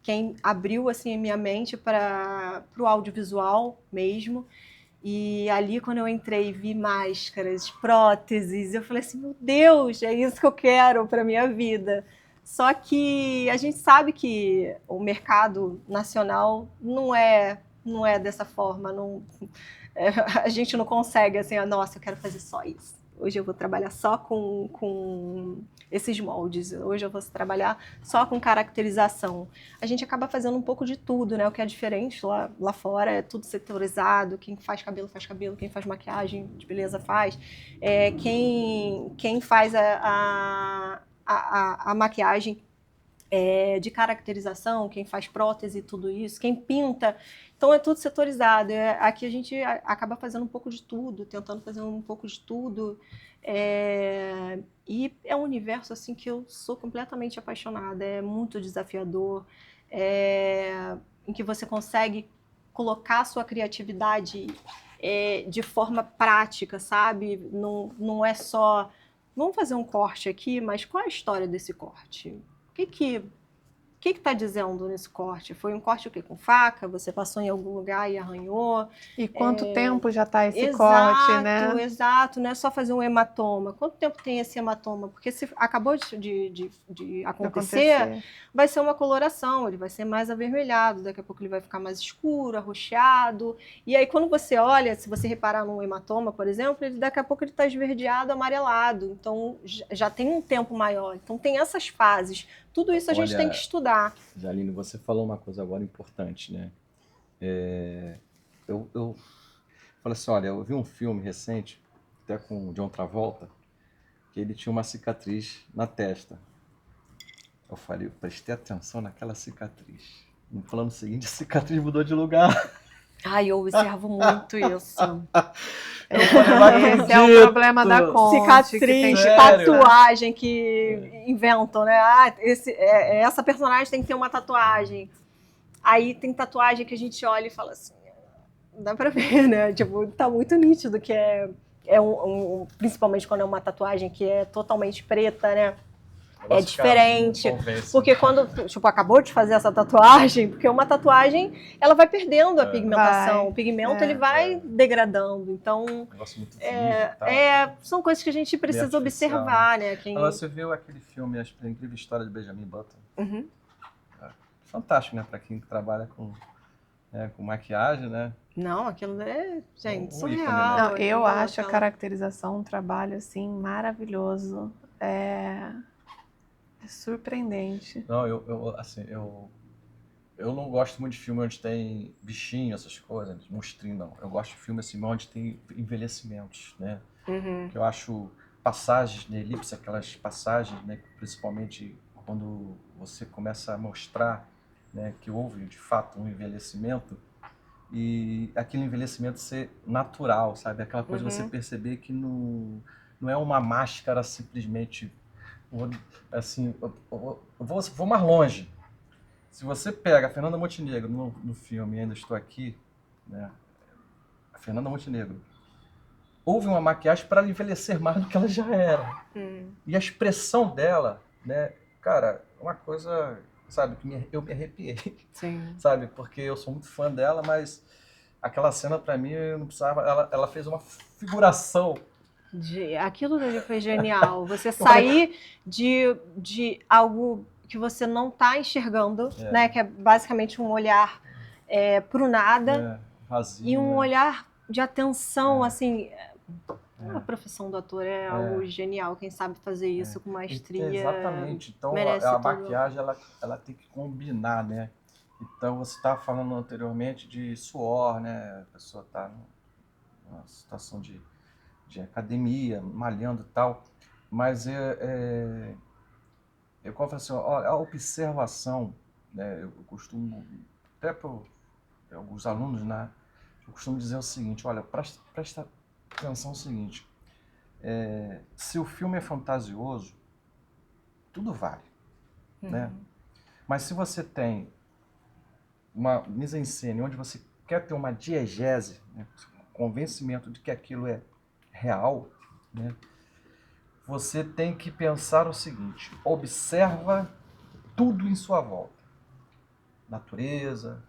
quem abriu assim, a minha mente para o audiovisual mesmo. E ali, quando eu entrei e vi máscaras, próteses, eu falei assim, meu Deus, é isso que eu quero para minha vida. Só que a gente sabe que o mercado nacional não é dessa forma. A gente não consegue assim, nossa, eu quero fazer só isso. Hoje eu vou trabalhar só com esses moldes. Hoje eu vou trabalhar só com caracterização. A gente acaba fazendo um pouco de tudo, né? O que é diferente lá fora é tudo setorizado. Quem faz cabelo, quem faz maquiagem de beleza faz. Quem faz a maquiagem de caracterização, quem faz prótese e tudo isso, quem pinta. Então é tudo setorizado. Aqui a gente acaba fazendo um pouco de tudo, tentando fazer um pouco de tudo. E é um universo assim que eu sou completamente apaixonada. É muito desafiador, em que você consegue colocar a sua criatividade de forma prática, sabe? Não é só, vamos fazer um corte aqui, mas qual é a história desse corte? O que está dizendo nesse corte? Foi um corte o quê? Com faca? Você passou em algum lugar e arranhou? E quanto tempo já está esse corte, né? Exato, não é só fazer um hematoma. Quanto tempo tem esse hematoma? Porque se acabou de acontecer, vai ser uma coloração, ele vai ser mais avermelhado, daqui a pouco ele vai ficar mais escuro, arroxeado. E aí quando você olha, se você reparar num hematoma, por exemplo, daqui a pouco ele está esverdeado, amarelado. Então já tem um tempo maior. Então tem essas fases. Tudo isso a gente tem que estudar. Jaline, você falou uma coisa agora importante, né? Eu falei assim, olha, eu vi um filme recente, até com o John Travolta, que ele tinha uma cicatriz na testa. Eu falei, eu prestei atenção naquela cicatriz. Falando o seguinte, a cicatriz mudou de lugar. Ai, eu observo muito isso. Esse é o problema da Conte. Cicatriz, tatuagem que inventam, né? Essa personagem tem que ter uma tatuagem. Aí tem tatuagem que a gente olha e fala assim, dá pra ver, né? Tipo, tá muito nítido que principalmente quando é uma tatuagem que é totalmente preta, né? É diferente, porque quando, tipo, acabou de fazer essa tatuagem, porque uma tatuagem, ela vai perdendo a pigmentação, o pigmento ele vai degradando, então são coisas que a gente precisa observar, né? Você viu aquele filme A Incrível História de Benjamin Button? Uhum. Fantástico, né? Para quem trabalha com maquiagem, né? Não, aquilo gente, surreal. Não, eu acho a caracterização um trabalho, assim, maravilhoso. É surpreendente. Não, eu não gosto muito de filme onde tem bichinho, essas coisas, monstrinho, não. Eu gosto de filme assim, onde tem envelhecimentos, né? Uhum. Que eu acho passagens, né, aquelas passagens, né, principalmente quando você começa a mostrar né, que houve de fato um envelhecimento e aquele envelhecimento ser natural, sabe? Aquela coisa de você perceber que não é uma máscara simplesmente. Assim, vou mais longe. Se você pega a Fernanda Montenegro no filme Ainda Estou Aqui, né? A Fernanda Montenegro, houve uma maquiagem para ela envelhecer mais do que ela já era. E a expressão dela, né, cara, uma coisa, sabe, que eu me arrepiei, Sim. sabe, porque eu sou muito fã dela, mas aquela cena para mim eu não precisava, ela fez uma figuração. Aquilo dali foi genial. Você sair de algo que você não está enxergando, né? Que é basicamente um olhar para o nada, vazio, e um né? olhar de atenção, assim. A profissão do ator é algo genial. Quem sabe fazer isso com maestria. Exatamente. Então merece a tudo. maquiagem ela tem que combinar, né? Então você estava falando anteriormente de suor, né? A pessoa está numa situação de academia, malhando e tal, mas eu confesso assim, a observação, né? Eu costumo, até para alguns alunos, né? Eu costumo dizer o seguinte, olha, presta atenção no seguinte, se o filme é fantasioso, tudo vale, né? Mas se você tem uma mise-en-scène onde você quer ter uma diegese, né, convencimento de que aquilo é real, né, você tem que pensar o seguinte: observa tudo em sua volta, natureza,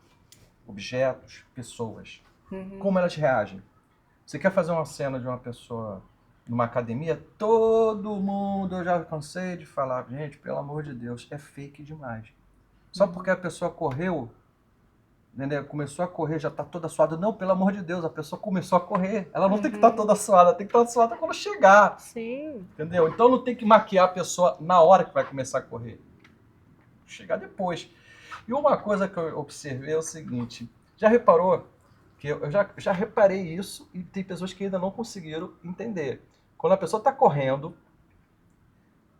objetos, pessoas, como elas reagem. Você quer fazer uma cena de uma pessoa numa academia? Todo mundo, eu já cansei de falar, gente, pelo amor de Deus, é fake demais. Só porque a pessoa correu, entendeu? Começou a correr, já está toda suada. Não, pelo amor de Deus, a pessoa começou a correr. Ela não tem que estar toda suada, tem que estar suada quando chegar. Sim. Entendeu? Então não tem que maquiar a pessoa na hora que vai começar a correr. Chegar depois. E uma coisa que eu observei é o seguinte: já reparou que eu já reparei isso e tem pessoas que ainda não conseguiram entender. Quando a pessoa está correndo,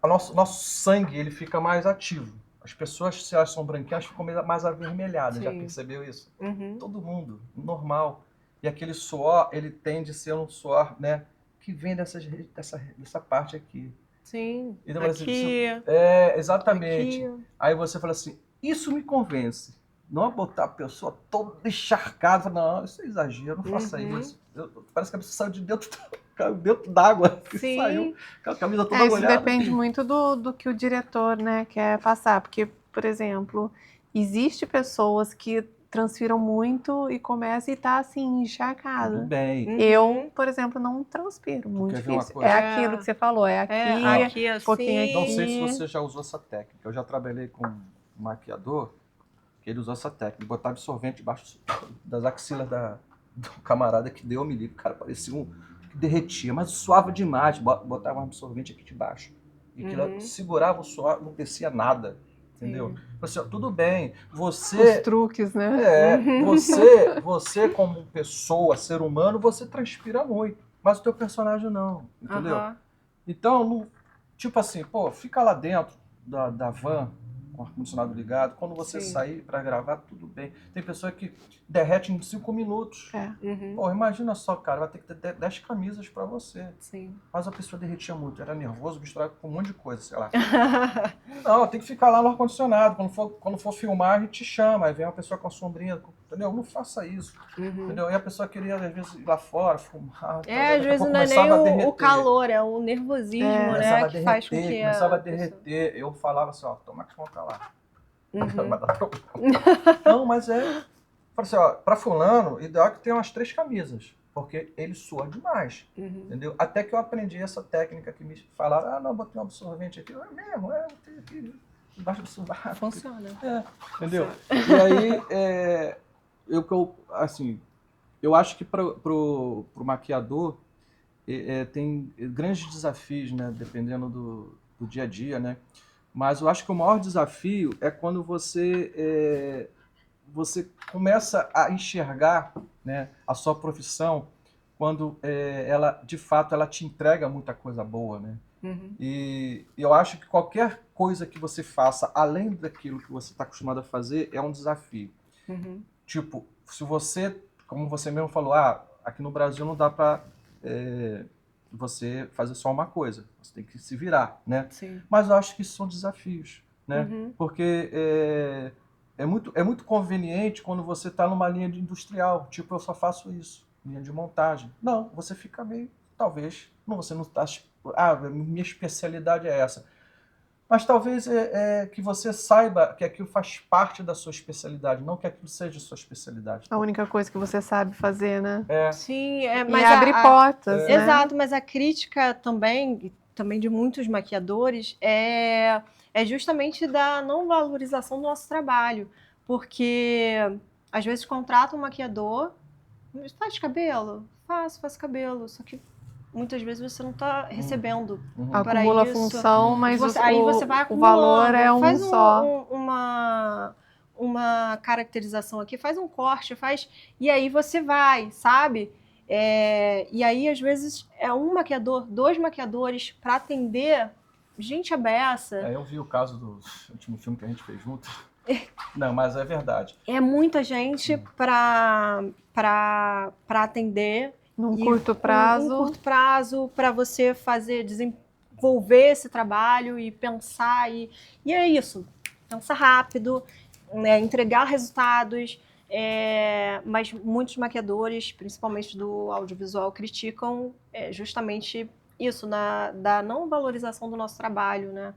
o nosso sangue ele fica mais ativo. As pessoas, se elas são branquinhas, ficam mais avermelhadas. Sim. Já percebeu isso? Todo mundo, normal. E aquele suor, ele tende a ser um suor, né, que vem dessa parte aqui. Sim. Então, Aqui. exatamente. Aqui. Aí você fala assim, isso me convence. Não é botar a pessoa toda encharcada. Não, isso é exagero, não faça isso. Parece que a pessoa saiu de dentro d'água. Sim. Saiu com a camisa toda Isso molhada. depende muito do que o diretor, né, quer passar. Porque, por exemplo, existe pessoas que transpiram muito e começam e tá assim, encharcado. Tudo bem. Eu, por exemplo, não transpiro, muito quer ver uma difícil. coisa? É aquilo que você falou, é aqui, aqui assim. um pouquinho aqui. Não sei se você já usou essa técnica. Eu já trabalhei com um maquiador que ele usou essa técnica. Botar absorvente debaixo das axilas do camarada que deu me livre. Cara, parecia que derretia, mas suava demais. Botava um absorvente aqui de baixo. E aquilo segurava o suor, não descia nada. Entendeu? Assim, ó, tudo bem, Os truques, né? Você como pessoa, ser humano, você transpira muito. Mas o teu personagem não, entendeu? Então, tipo assim, pô, fica lá dentro da van, com o ar-condicionado ligado. Quando você sair para gravar, tudo bem. Tem pessoa que derrete em 5 minutos. Pô, imagina só, cara, vai ter que ter 10 camisas para você. Sim. Mas a pessoa derretia muito, era nervoso, misturado com um monte de coisa, sei lá. Não, tem que ficar lá no ar-condicionado. Quando for filmar, a gente chama. Aí vem uma pessoa com a sombrinha, entendeu? Não faça isso, entendeu? E a pessoa queria, às vezes, ir lá fora, fumar. Às vezes não é nem o calor, é o nervosismo, né? Que faz com que começava a derreter. Eu falava assim, ó, toma conta lá. Mas dá problema. Não, mas falei assim, ó, pra fulano, ideal é que tenha umas 3 camisas. Porque ele sua demais, entendeu? Até que eu aprendi essa técnica que me falaram, não, botei um absorvente aqui. É mesmo, botei aqui embaixo do sovaco. Funciona. Entendeu? E aí, eu acho que pro maquiador tem grandes desafios, né? Dependendo do dia a dia, né? Mas eu acho que o maior desafio é quando você começa a enxergar, né, a sua profissão quando ela, de fato, ela te entrega muita coisa boa, né? Uhum. E eu acho que qualquer coisa que você faça além daquilo que você está acostumado a fazer é um desafio. Uhum. Tipo, se você, como você mesmo falou, aqui no Brasil não dá para você fazer só uma coisa, você tem que se virar, né? Sim. Mas eu acho que isso são desafios, né? Uhum. Porque é muito conveniente quando você está numa linha de industrial, tipo, eu só faço isso, linha de montagem. Não, você fica meio, talvez, não, você não está, minha especialidade é essa. Mas talvez que você saiba que aquilo faz parte da sua especialidade, não que aquilo seja sua especialidade. A única coisa que você sabe fazer, né? Sim, E mas abre portas, né? exato, mas a crítica também, de muitos maquiadores, é justamente da não valorização do nosso trabalho. Porque às vezes contrata um maquiador, faz cabelo? Faço cabelo, só que muitas vezes você não está recebendo para Acumula isso. função, mas Aí você vai o valor é faz só. uma caracterização aqui, faz um corte, e aí você vai, sabe? E aí, às vezes, é um maquiador, 2 maquiadores para atender gente beça. Eu vi o caso do último filme que a gente fez junto. Não, mas é verdade. É muita gente para atender. Num curto prazo. Um curto prazo para você desenvolver esse trabalho e pensar. E é isso. Pensar rápido, né, entregar resultados. Mas muitos maquiadores, principalmente do audiovisual, criticam justamente isso, da não valorização do nosso trabalho, né?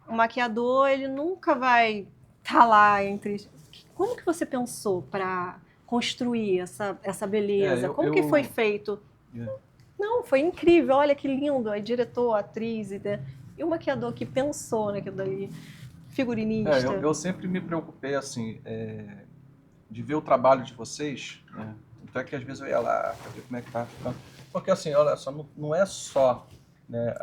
O maquiador, ele nunca vai estar lá entre... Como que você pensou para construir essa beleza? Como que foi feito? Não, foi incrível, olha que lindo, a diretor, a atriz, e o maquiador que pensou naquilo dali, figurinista. Eu sempre me preocupei, assim, de ver o trabalho de vocês, né? Então é que às vezes eu ia lá para ver como é que tá ficando. Porque assim, olha só, não é só, né,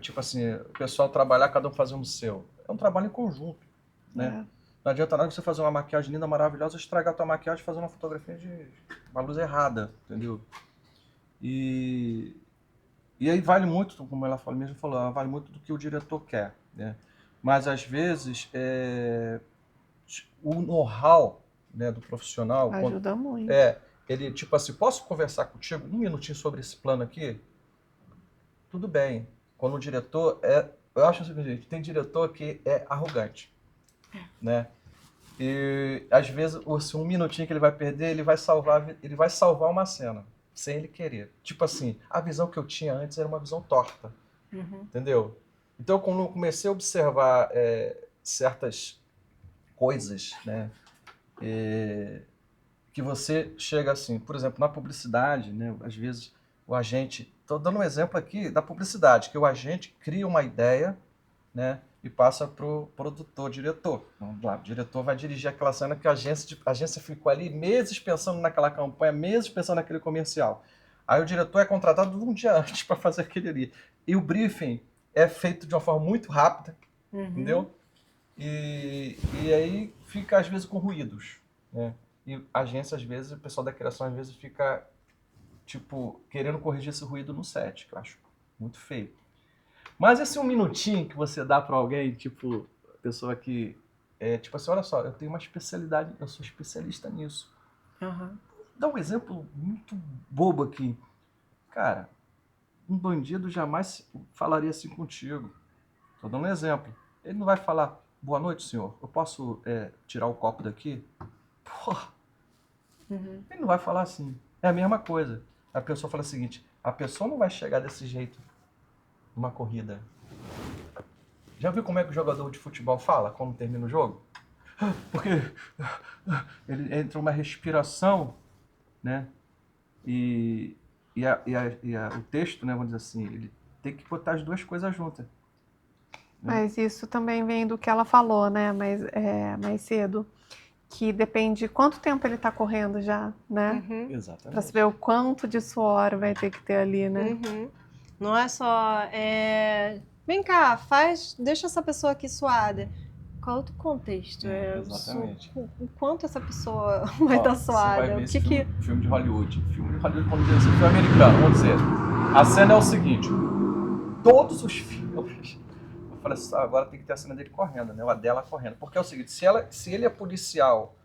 tipo assim, o pessoal trabalhar, cada um fazendo o seu. É um trabalho em conjunto, né? Não adianta nada você fazer uma maquiagem linda, maravilhosa, estragar a tua maquiagem e fazer uma fotografia de uma luz errada, entendeu? E aí vale muito, como ela mesmo falou, vale muito do que o diretor quer, né? Mas às vezes o know-how, né, do profissional ajuda muito. Ele tipo assim, posso conversar contigo um minutinho sobre esse plano aqui? Tudo bem. Quando o diretor eu acho o seguinte, tem diretor que é arrogante, né? E às vezes um minutinho que ele vai perder, ele vai salvar uma cena sem ele querer. Tipo assim, a visão que eu tinha antes era uma visão torta, entendeu? Então quando eu comecei a observar certas coisas, né, que você chega assim, por exemplo, na publicidade, né, às vezes o agente, estou dando um exemplo aqui da publicidade, que o agente cria uma ideia, né, e passa para o produtor, diretor. Vamos lá, o diretor vai dirigir aquela cena que a agência ficou ali meses pensando naquela campanha, meses pensando naquele comercial. Aí o diretor é contratado um dia antes para fazer aquele ali. E o briefing é feito de uma forma muito rápida, entendeu? E aí fica, às vezes, com ruídos, né? E a agência, às vezes, o pessoal da criação, às vezes, fica, tipo, querendo corrigir esse ruído no set, que eu acho muito feio. Mas esse um minutinho que você dá para alguém, tipo, a pessoa que tipo assim, olha só, eu tenho uma especialidade, eu sou especialista nisso. Dá um exemplo muito bobo aqui. Cara, um bandido jamais falaria assim contigo. Tô dando um exemplo. Ele não vai falar, boa noite, senhor, eu posso tirar o copo daqui? Porra! Ele não vai falar assim. É a mesma coisa. A pessoa fala o seguinte, a pessoa não vai chegar desse jeito numa corrida. Já viu como é que o jogador de futebol fala quando termina o jogo? Porque ele entra uma respiração, né? E o texto, né, vamos dizer assim, ele tem que botar as duas coisas juntas. Mas isso também vem do que ela falou, né, mais cedo, que depende de quanto tempo ele está correndo já, né? Exatamente. Para saber o quanto de suor vai ter que ter ali, né? Não é só, vem cá, deixa essa pessoa aqui suada. Qual é o contexto? Exatamente. O quanto essa pessoa vai estar suada? Você vai ver O esse que filme de Hollywood. Filme de Hollywood, vamos dizer assim, filme americano, vamos dizer. A cena é o seguinte, todos os filmes... Eu falei assim, agora tem que ter a cena dele correndo, né? A dela correndo. Porque é o seguinte, se ele é policial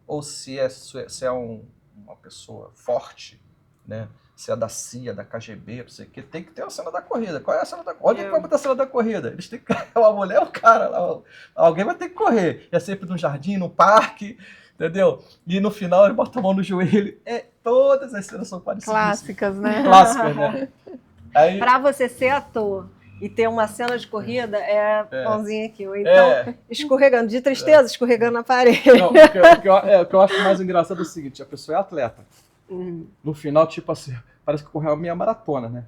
ou se é uma pessoa forte, né? Se é da CIA, da KGB, não sei o que, tem que ter a cena da corrida. Qual é a cena da corrida? Onde é que vai botar a cena da corrida? Eles têm que... Uma mulher ou um cara lá, alguém vai ter que correr. É sempre num jardim, num parque, entendeu? E no final ele bota a mão no joelho. Todas as cenas são parecidas. Clássicas, né? Clássicas, né? Aí, Para você ser ator e ter uma cena de corrida, mãozinha aqui. Ou então, escorregando, de tristeza, escorregando na parede. Não, o que eu acho mais engraçado é o seguinte, a pessoa é atleta. No final, tipo assim, parece que correu a minha maratona, né?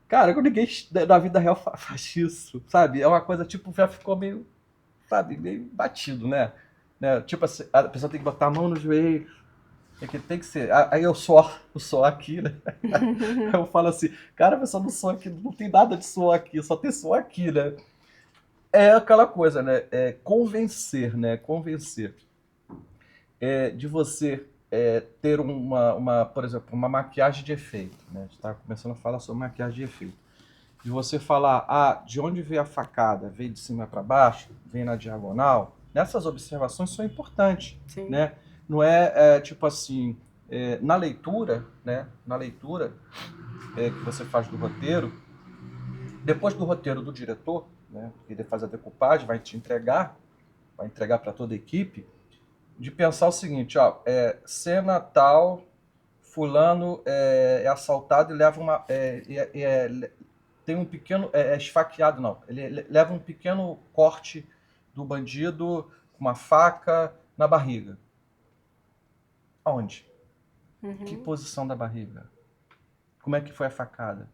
Cara, ninguém da vida real faz isso, sabe? É uma coisa, tipo, já ficou meio, sabe, meio batido, né? Tipo assim, a pessoa tem que botar a mão no joelho, tem que ser. Aí eu suor aqui, né? Aí eu falo assim, cara, a pessoa não soa aqui, não tem nada de suor aqui, só tem suor aqui, né? É aquela coisa, né? Convencer, né? Convencer. De você ter por exemplo, uma maquiagem de efeito, né? A gente está começando a falar sobre maquiagem de efeito. De você falar, de onde veio a facada? Veio de cima para baixo? Veio na diagonal? Nessas observações são importantes, Sim. né? Não é tipo assim, na leitura, né? Na leitura que você faz do roteiro, depois do roteiro do diretor, né? Ele faz a decupagem, vai entregar para toda a equipe, de pensar o seguinte, cena tal, fulano é assaltado e leva tem um pequeno, esfaqueado não, ele leva um pequeno corte do bandido com uma faca na barriga. Aonde? Que posição da barriga? Como é que foi a facada?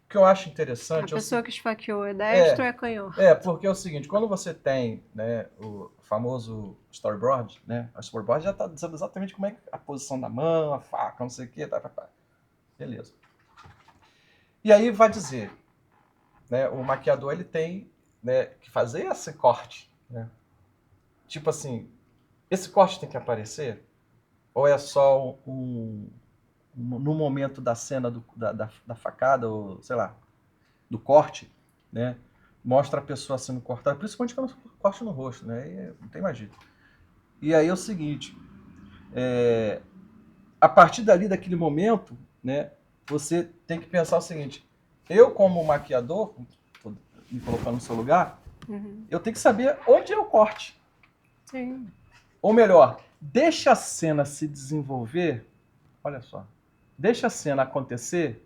O que eu acho interessante... A pessoa que esfaqueou é destro ou é canhoto? Porque é o seguinte, quando você tem, né, o famoso storyboard, né, a storyboard já está dizendo exatamente como é a posição da mão, a faca, não sei o que, beleza. E aí vai dizer, né, o maquiador ele tem, né, que fazer esse corte, né? Tipo assim, esse corte tem que aparecer? Ou é só no momento da cena da facada, ou sei lá, do corte, né? Mostra a pessoa sendo cortada, principalmente quando corte no rosto, né? E não tem mais jeito. E aí é o seguinte, a partir dali, daquele momento, né? Você tem que pensar o seguinte, eu como maquiador, me colocando no seu lugar, eu tenho que saber onde é o corte. Sim. Ou melhor, deixa a cena se desenvolver, olha só, deixa a cena acontecer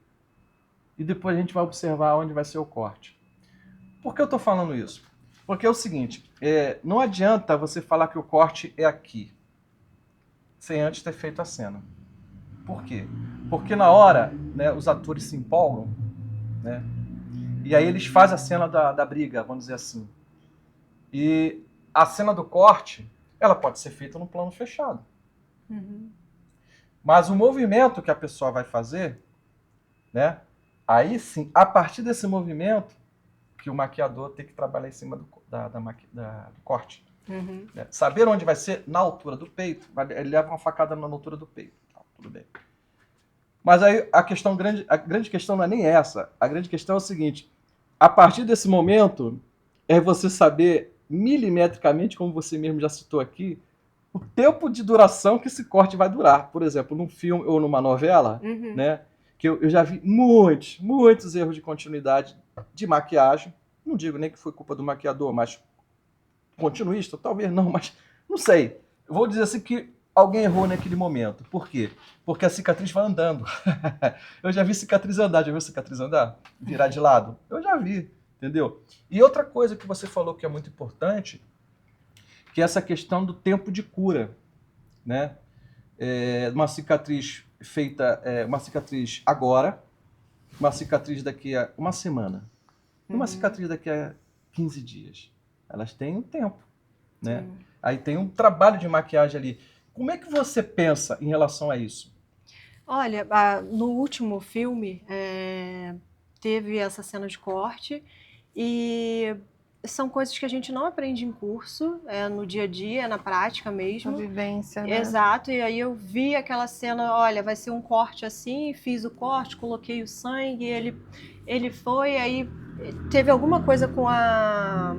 e depois a gente vai observar onde vai ser o corte. Por que eu estou falando isso? Porque é o seguinte, não adianta você falar que o corte é aqui, sem antes ter feito a cena. Por quê? Porque na hora, né, os atores se empolgam, né, e aí eles fazem a cena da briga, vamos dizer assim. E a cena do corte, ela pode ser feita num plano fechado. Mas o movimento que a pessoa vai fazer, né, aí sim, a partir desse movimento, que o maquiador tem que trabalhar em cima do corte. Né? Saber onde vai ser na altura do peito, ele leva uma facada na altura do peito. Tá, tudo bem. Mas aí a grande questão não é nem essa. A grande questão é o seguinte, a partir desse momento, é você saber milimetricamente, como você mesmo já citou aqui, o tempo de duração que esse corte vai durar. Por exemplo, num filme ou numa novela, né, que eu já vi muitos erros de continuidade de maquiagem. Não digo nem que foi culpa do maquiador, mas continuista, talvez não, mas não sei. Eu vou dizer assim que alguém errou naquele momento. Por quê? Porque a cicatriz vai andando. Eu já vi cicatriz andar. Já viu cicatriz andar? Virar de lado? Eu já vi, entendeu? E outra coisa que você falou que é muito importante, que é essa questão do tempo de cura, né? Uma cicatriz feita, uma cicatriz agora, uma cicatriz daqui a uma semana, uma cicatriz daqui a 15 dias. Elas têm um tempo, né? Aí tem um trabalho de maquiagem ali. Como é que você pensa em relação a isso? Olha, no último filme teve essa cena de corte e são coisas que a gente não aprende em curso, é no dia a dia, é na prática A mesmo. vivência, né? Exato, e aí eu vi aquela cena, olha, vai ser um corte assim, fiz o corte, coloquei o sangue, ele foi, aí teve alguma coisa com a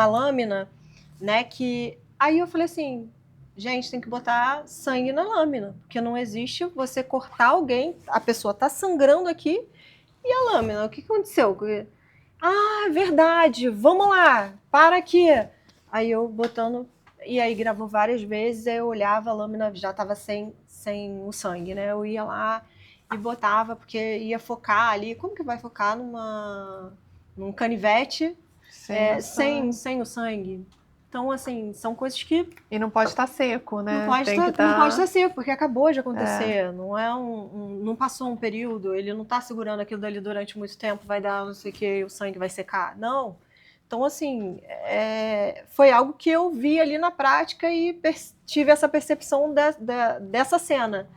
lâmina, né, que aí eu falei assim, gente, tem que botar sangue na lâmina, porque não existe você cortar alguém, a pessoa tá sangrando aqui, e a lâmina, o que aconteceu? Ah, verdade, vamos lá, para aqui. Aí eu botando, e aí gravou várias vezes, aí eu olhava, a lâmina já estava sem o sangue, né? Eu ia lá e botava, porque ia focar ali. Como que vai focar num canivete sem o sangue? Então, assim, são coisas que E não pode estar seco, né? não pode Tem que estar seco, porque acabou de acontecer. Não é não passou um período, ele não está segurando aquilo dali durante muito tempo, vai dar não sei o que, o sangue vai secar. Não. Então, assim, foi algo que eu vi ali na prática e tive essa percepção dessa cena.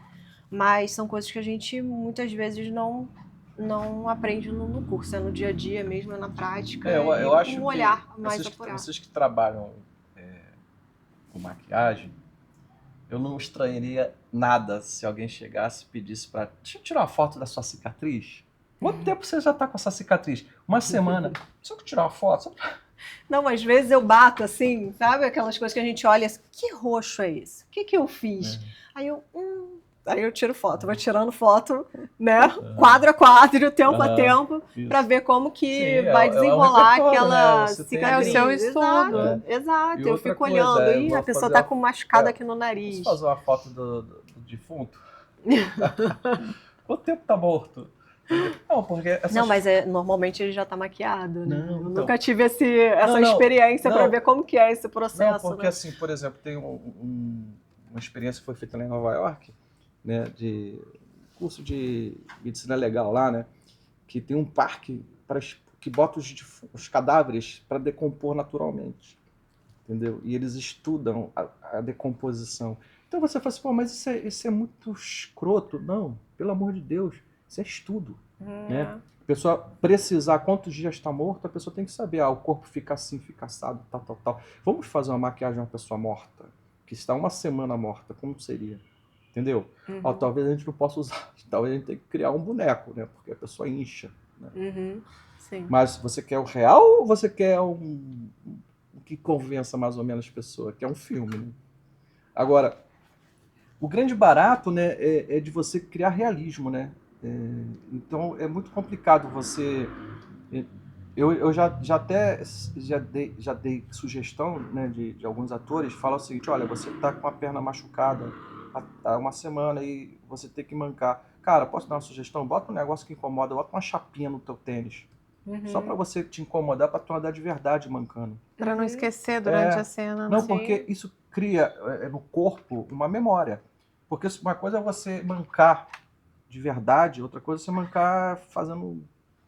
Mas são coisas que a gente muitas vezes não aprende no curso, é no dia a dia mesmo, é na prática, Eu e acho com um que olhar mais apurado. vocês que trabalham com maquiagem, eu não estranharia nada se alguém chegasse e pedisse para deixa eu tirar uma foto da sua cicatriz. Quanto tempo você já tá com essa cicatriz? Uma semana. Só que tirar uma foto. Só... Não, às vezes eu bato assim, sabe? Aquelas coisas que a gente olha assim, que roxo é esse? O que eu fiz? Aí eu tiro foto, vou tirando foto, né? Quadro a quadro, tempo a tempo, para ver como que vai desenrolar aquela né? cicatriz. É o seu estudo. Exato. Eu fico coisa, olhando, e a pessoa tá com um machucado aqui no nariz. Posso fazer uma foto do defunto? Quanto tempo tá morto? Não, porque Não, mas normalmente ele já tá maquiado, né? Não, eu então. nunca tive essa experiência para ver como que é esse processo. Não, porque assim, por exemplo, tem uma experiência que foi feita lá em Nova York, né, de curso de medicina legal lá, né, que tem um parque que bota os cadáveres para decompor naturalmente, entendeu? E eles estudam a decomposição. Então você fala assim, pô, mas isso é muito escroto. Não, pelo amor de Deus, isso é estudo, né? A pessoa precisar quantos dias está morto, a pessoa tem que saber, o corpo fica assim, fica assado, tal. Vamos fazer uma maquiagem de uma pessoa morta, que está uma semana morta, como seria? Entendeu? Talvez a gente não possa usar, talvez a gente tenha que criar um boneco, né? Porque a pessoa incha. Né? Sim. Mas você quer o real ou você quer um que convença mais ou menos as pessoas? Que é um filme, né? Agora, o grande barato, né, é de você criar realismo, né? Então é muito complicado você. Eu já dei sugestão, né, de alguns atores, falam o seguinte: olha, você está com a perna machucada há uma semana e você tem que mancar. Cara, posso dar uma sugestão? Bota um negócio que incomoda, bota uma chapinha no teu tênis. Só para você te incomodar, para tu andar de verdade mancando. Para não esquecer durante a cena. Não, porque isso cria no corpo uma memória. Porque uma coisa é você mancar de verdade, outra coisa é você mancar fazendo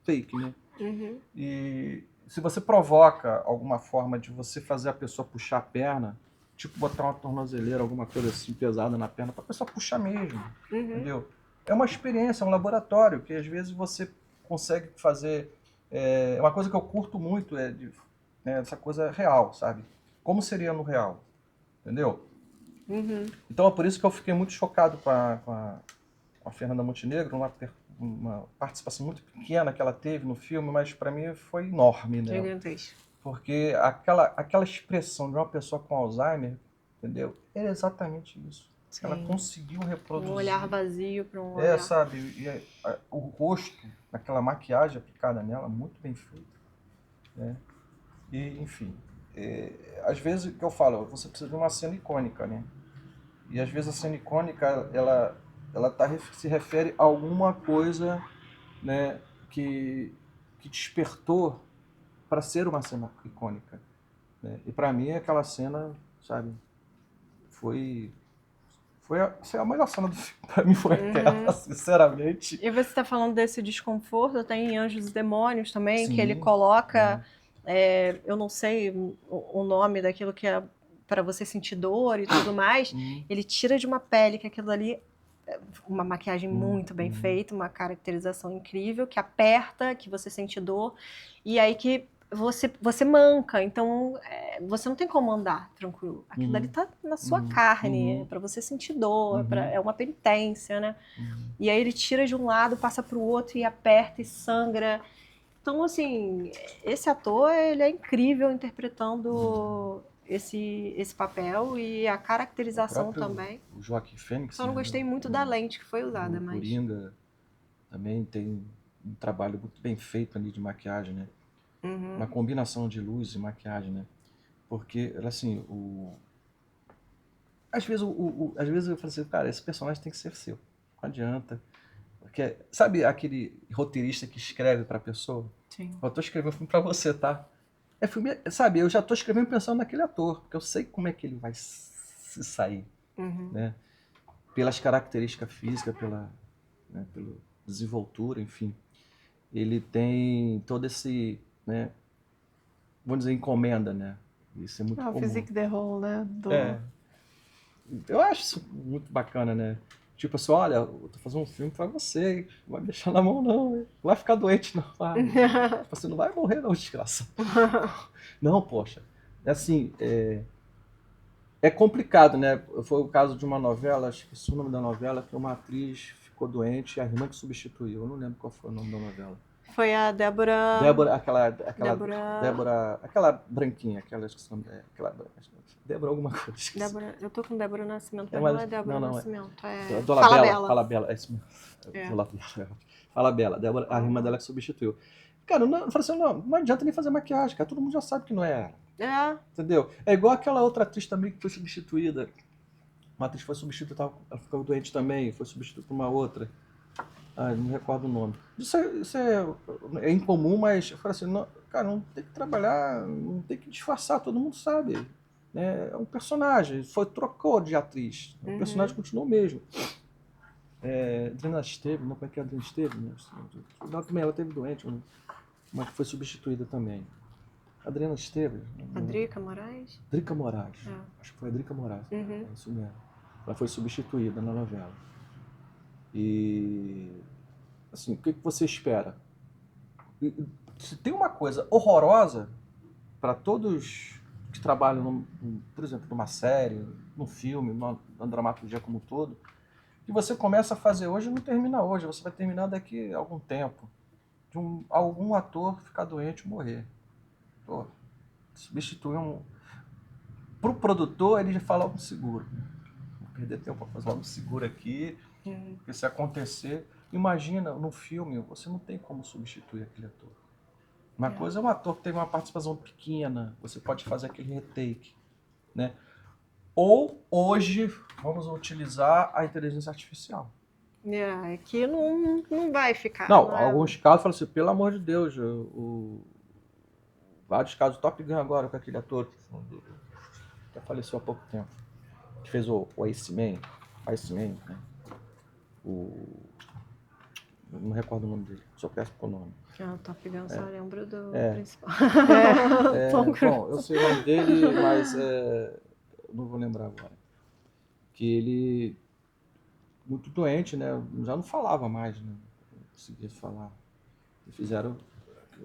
fake, né? E se você provoca alguma forma de você fazer a pessoa puxar a perna, tipo botar uma tornozeleira, alguma coisa assim pesada na perna, para a pessoa puxar mesmo, entendeu? É uma experiência, é um laboratório, que às vezes você consegue fazer... uma coisa que eu curto muito essa coisa real, sabe? Como seria no real, entendeu? Então é por isso que eu fiquei muito chocado com a Fernanda Montenegro, uma participação muito pequena que ela teve no filme, mas para mim foi enorme, né? Porque aquela expressão de uma pessoa com Alzheimer, entendeu? É exatamente isso. Sim. Ela conseguiu reproduzir. Um olhar vazio para um olhar. Sabe? E o rosto, aquela maquiagem aplicada nela, muito bem feita. Né? E, enfim, às vezes o que eu falo, você precisa de uma cena icônica, né? E às vezes a cena icônica, ela se refere a alguma coisa, né, que despertou para ser uma cena icônica. Né? E para mim aquela cena, sabe, foi a melhor cena do filme. Para mim foi aquela, sinceramente. E você está falando desse desconforto, tem Anjos e Demônios também, Sim, que ele coloca, eu não sei o nome daquilo que é para você sentir dor e tudo mais, ele tira de uma pele que aquilo ali, uma maquiagem muito bem feita, uma caracterização incrível, que aperta, que você sente dor, e aí que você manca, então você não tem como andar tranquilo. Aquilo ali tá na sua carne, é para você sentir dor, é uma penitência, né? E aí ele tira de um lado, passa para o outro e aperta e sangra. Então, assim, esse ator, ele é incrível interpretando esse papel e a caracterização também. O Joaquim Fênix. Só não gostei muito da lente que foi usada, mas... O Coringa também tem um trabalho muito bem feito ali de maquiagem, né? Uma combinação de luz e maquiagem, né? Porque, assim, às vezes eu falo assim, cara, esse personagem tem que ser seu. Não adianta. Porque, sabe aquele roteirista que escreve pra pessoa? Sim. Eu tô escrevendo um filme pra você, tá? Sabe, eu já tô escrevendo pensando naquele ator, porque eu sei como é que ele vai se sair, né? Pelas características físicas, pela desenvoltura, enfim. Ele tem todo esse, né, vamos dizer, encomenda, né? Isso é muito comum. O physique de rôle, né? Eu acho isso muito bacana, né? Tipo assim, olha, eu tô fazendo um filme pra você, não vai me deixar na mão não, não vai ficar doente não. Você não vai morrer não, desgraça. Não, poxa. Assim, é complicado, né? Foi o caso de uma novela, acho que esse é o nome da novela, que uma atriz ficou doente e a irmã que substituiu. Eu não lembro qual foi o nome da novela. Foi a Débora... Aquela branquinha, Débora alguma coisa. Eu tô com Débora Nascimento, mas não é Débora Nascimento. Fala Bela, é isso mesmo. Fala Bela, Débora, a irmã dela que substituiu. Cara, eu falei assim, não adianta nem fazer maquiagem, cara, todo mundo já sabe que não é ela. Entendeu? É igual aquela outra atriz também que foi substituída. Uma atriz foi substituída, ela ficou doente também, foi substituída por uma outra. Não me recordo o nome. Isso é incomum, mas eu falei assim, não, cara, não tem que trabalhar, não tem que disfarçar, todo mundo sabe. Né? É um personagem, trocou de atriz. O personagem continuou o mesmo. Adriana Esteves, não, como é que é a Adriana Esteves? Né? Ela teve doente, mas foi substituída também. Adriana Esteves. A Drica Moraes? Drica Moraes. Acho que foi a Drica Moraes. É isso mesmo. Ela foi substituída na novela. E, assim, o que você espera? Se tem uma coisa horrorosa para todos que trabalham, por exemplo, numa série, num filme, numa dramaturgia como um todo, que você começa a fazer hoje e não termina hoje, você vai terminar daqui a algum tempo. De algum ator ficar doente e morrer. Pô, substituir Pro produtor, ele já fala logo seguro. Vou perder tempo para fazer logo seguro aqui. Porque se acontecer, imagina, no filme, você não tem como substituir aquele ator. Uma coisa é um ator que teve uma participação pequena, você pode fazer aquele retake, né? Ou, hoje, vamos utilizar a inteligência artificial. Que não vai ficar. Não, alguns casos, falam assim, pelo amor de Deus, vários casos, Top Gun agora, com aquele ator que faleceu há pouco tempo, que fez o Iceman, né? Eu não recordo o nome dele, só peço o nome. Top Gun, só lembro do principal. Bom, eu sei o nome dele, mas não vou lembrar agora. Que ele, muito doente, né? Já não falava mais, né? Não conseguia falar. E fizeram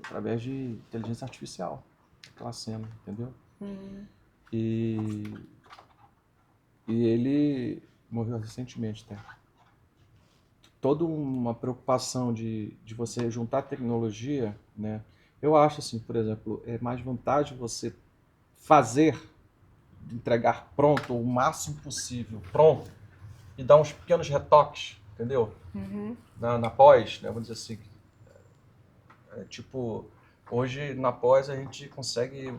através de inteligência artificial, aquela cena, entendeu? E ele morreu recentemente, até. Toda uma preocupação de você juntar tecnologia, né? Eu acho assim, por exemplo, é mais vantagem você entregar pronto, o máximo possível, pronto, e dar uns pequenos retoques, entendeu? Na pós, né? Vamos dizer assim, tipo, hoje na pós a gente consegue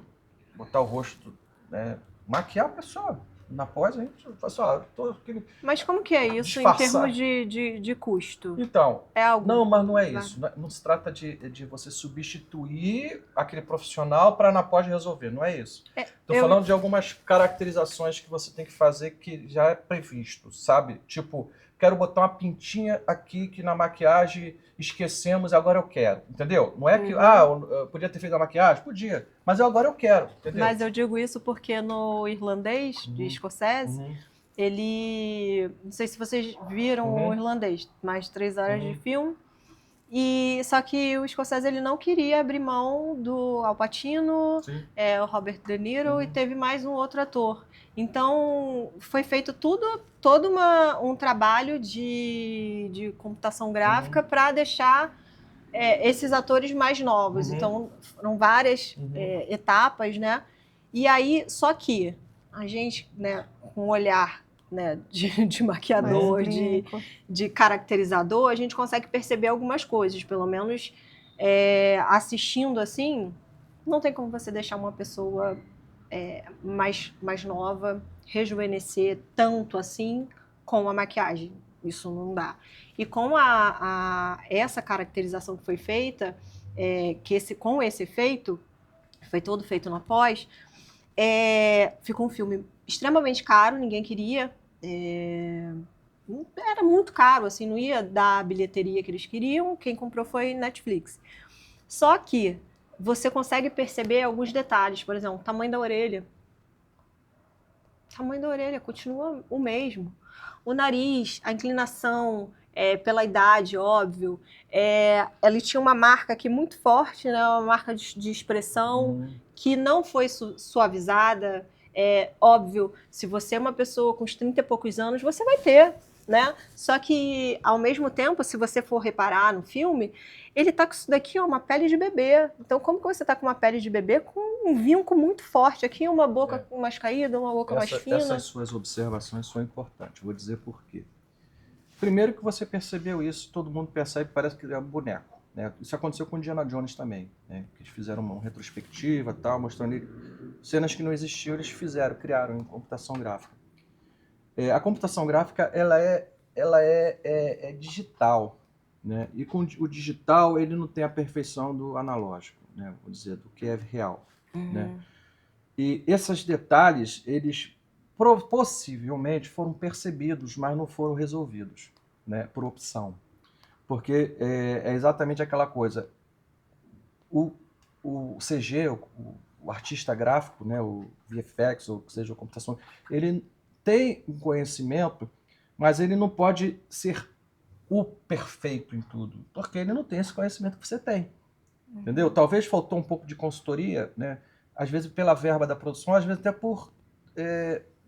botar o rosto, né? Maquiar a pessoa. Na pós a gente fala assim, Mas como que é isso disfarçar. em termos de custo? Então, é algo... não, mas não é isso. Não se trata de você substituir aquele profissional para na pós resolver, não é isso. Estou falando de algumas caracterizações que você tem que fazer que já é previsto, sabe? Tipo, quero botar uma pintinha aqui que na maquiagem esquecemos e agora eu quero, entendeu? Não é que, eu podia ter feito a maquiagem? Podia, mas agora eu quero, entendeu? Mas eu digo isso porque no irlandês, de Scorsese, ele... Não sei se vocês viram o irlandês, mais de 3 horas de filme, E só que o Scorsese ele não queria abrir mão do Al Pacino, Sim. o Robert De Niro e teve mais um outro ator. Então foi feito todo um trabalho de computação gráfica para deixar esses atores mais novos. Então foram várias etapas, né? E aí, só que a gente, né, com um olhar, né, de maquiador, de caracterizador, a gente consegue perceber algumas coisas, pelo menos assistindo assim, não tem como você deixar uma pessoa mais nova rejuvenescer tanto assim com a maquiagem. Isso não dá. E com essa caracterização que foi feita, com esse efeito, foi todo feito na pós, ficou um filme extremamente caro, ninguém queria. Era muito caro, assim, não ia dar a bilheteria que eles queriam, quem comprou foi Netflix. Só que você consegue perceber alguns detalhes, por exemplo, o tamanho da orelha. O tamanho da orelha continua o mesmo. O nariz, a inclinação, pela idade, óbvio. Ele tinha uma marca aqui muito forte, né, uma marca de expressão que não foi suavizada. Óbvio, se você é uma pessoa com uns 30 e poucos anos, você vai ter, né? Só que, ao mesmo tempo, se você for reparar no filme, ele tá com isso daqui, ó, uma pele de bebê. Então, como que você tá com uma pele de bebê com um vinco muito forte? Aqui uma boca mais caída, uma boca mais fina. Essas suas observações são importantes. Vou dizer por quê. Primeiro que você percebeu isso, todo mundo percebe, parece que é um boneco. Né? Isso aconteceu com Indiana Jones também, né? Eles fizeram uma retrospectiva, tal, mostrando cenas que não existiam, eles criaram em computação gráfica. A computação gráfica ela é digital, né? E com o digital ele não tem a perfeição do analógico, né? Vou dizer, do que é real. Né? E esses detalhes, eles possivelmente foram percebidos, mas não foram resolvidos, né? Por opção. Porque é exatamente aquela coisa. O CG, o artista gráfico, né, o VFX, ou seja, a computação, ele tem um conhecimento, mas ele não pode ser o perfeito em tudo, porque ele não tem esse conhecimento que você tem. Entendeu? Talvez faltou um pouco de consultoria, né? Às vezes pela verba da produção, às vezes até por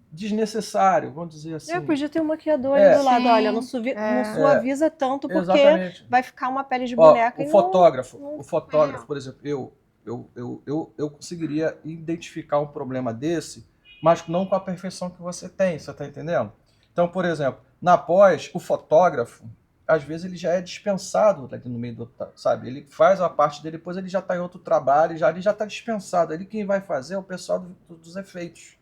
desnecessário, vamos dizer assim. Podia ter um maquiador ali do lado, Sim, olha, não suaviza tanto, porque exatamente. vai ficar uma pele de boneca. O fotógrafo, por exemplo, eu conseguiria identificar um problema desse, mas não com a perfeição que você tem, você está entendendo? Então, por exemplo, na pós, o fotógrafo, às vezes ele já é dispensado ali no meio do, sabe? Ele faz a parte dele, depois ele já está em outro trabalho, ele já está dispensado. Ali quem vai fazer é o pessoal dos efeitos,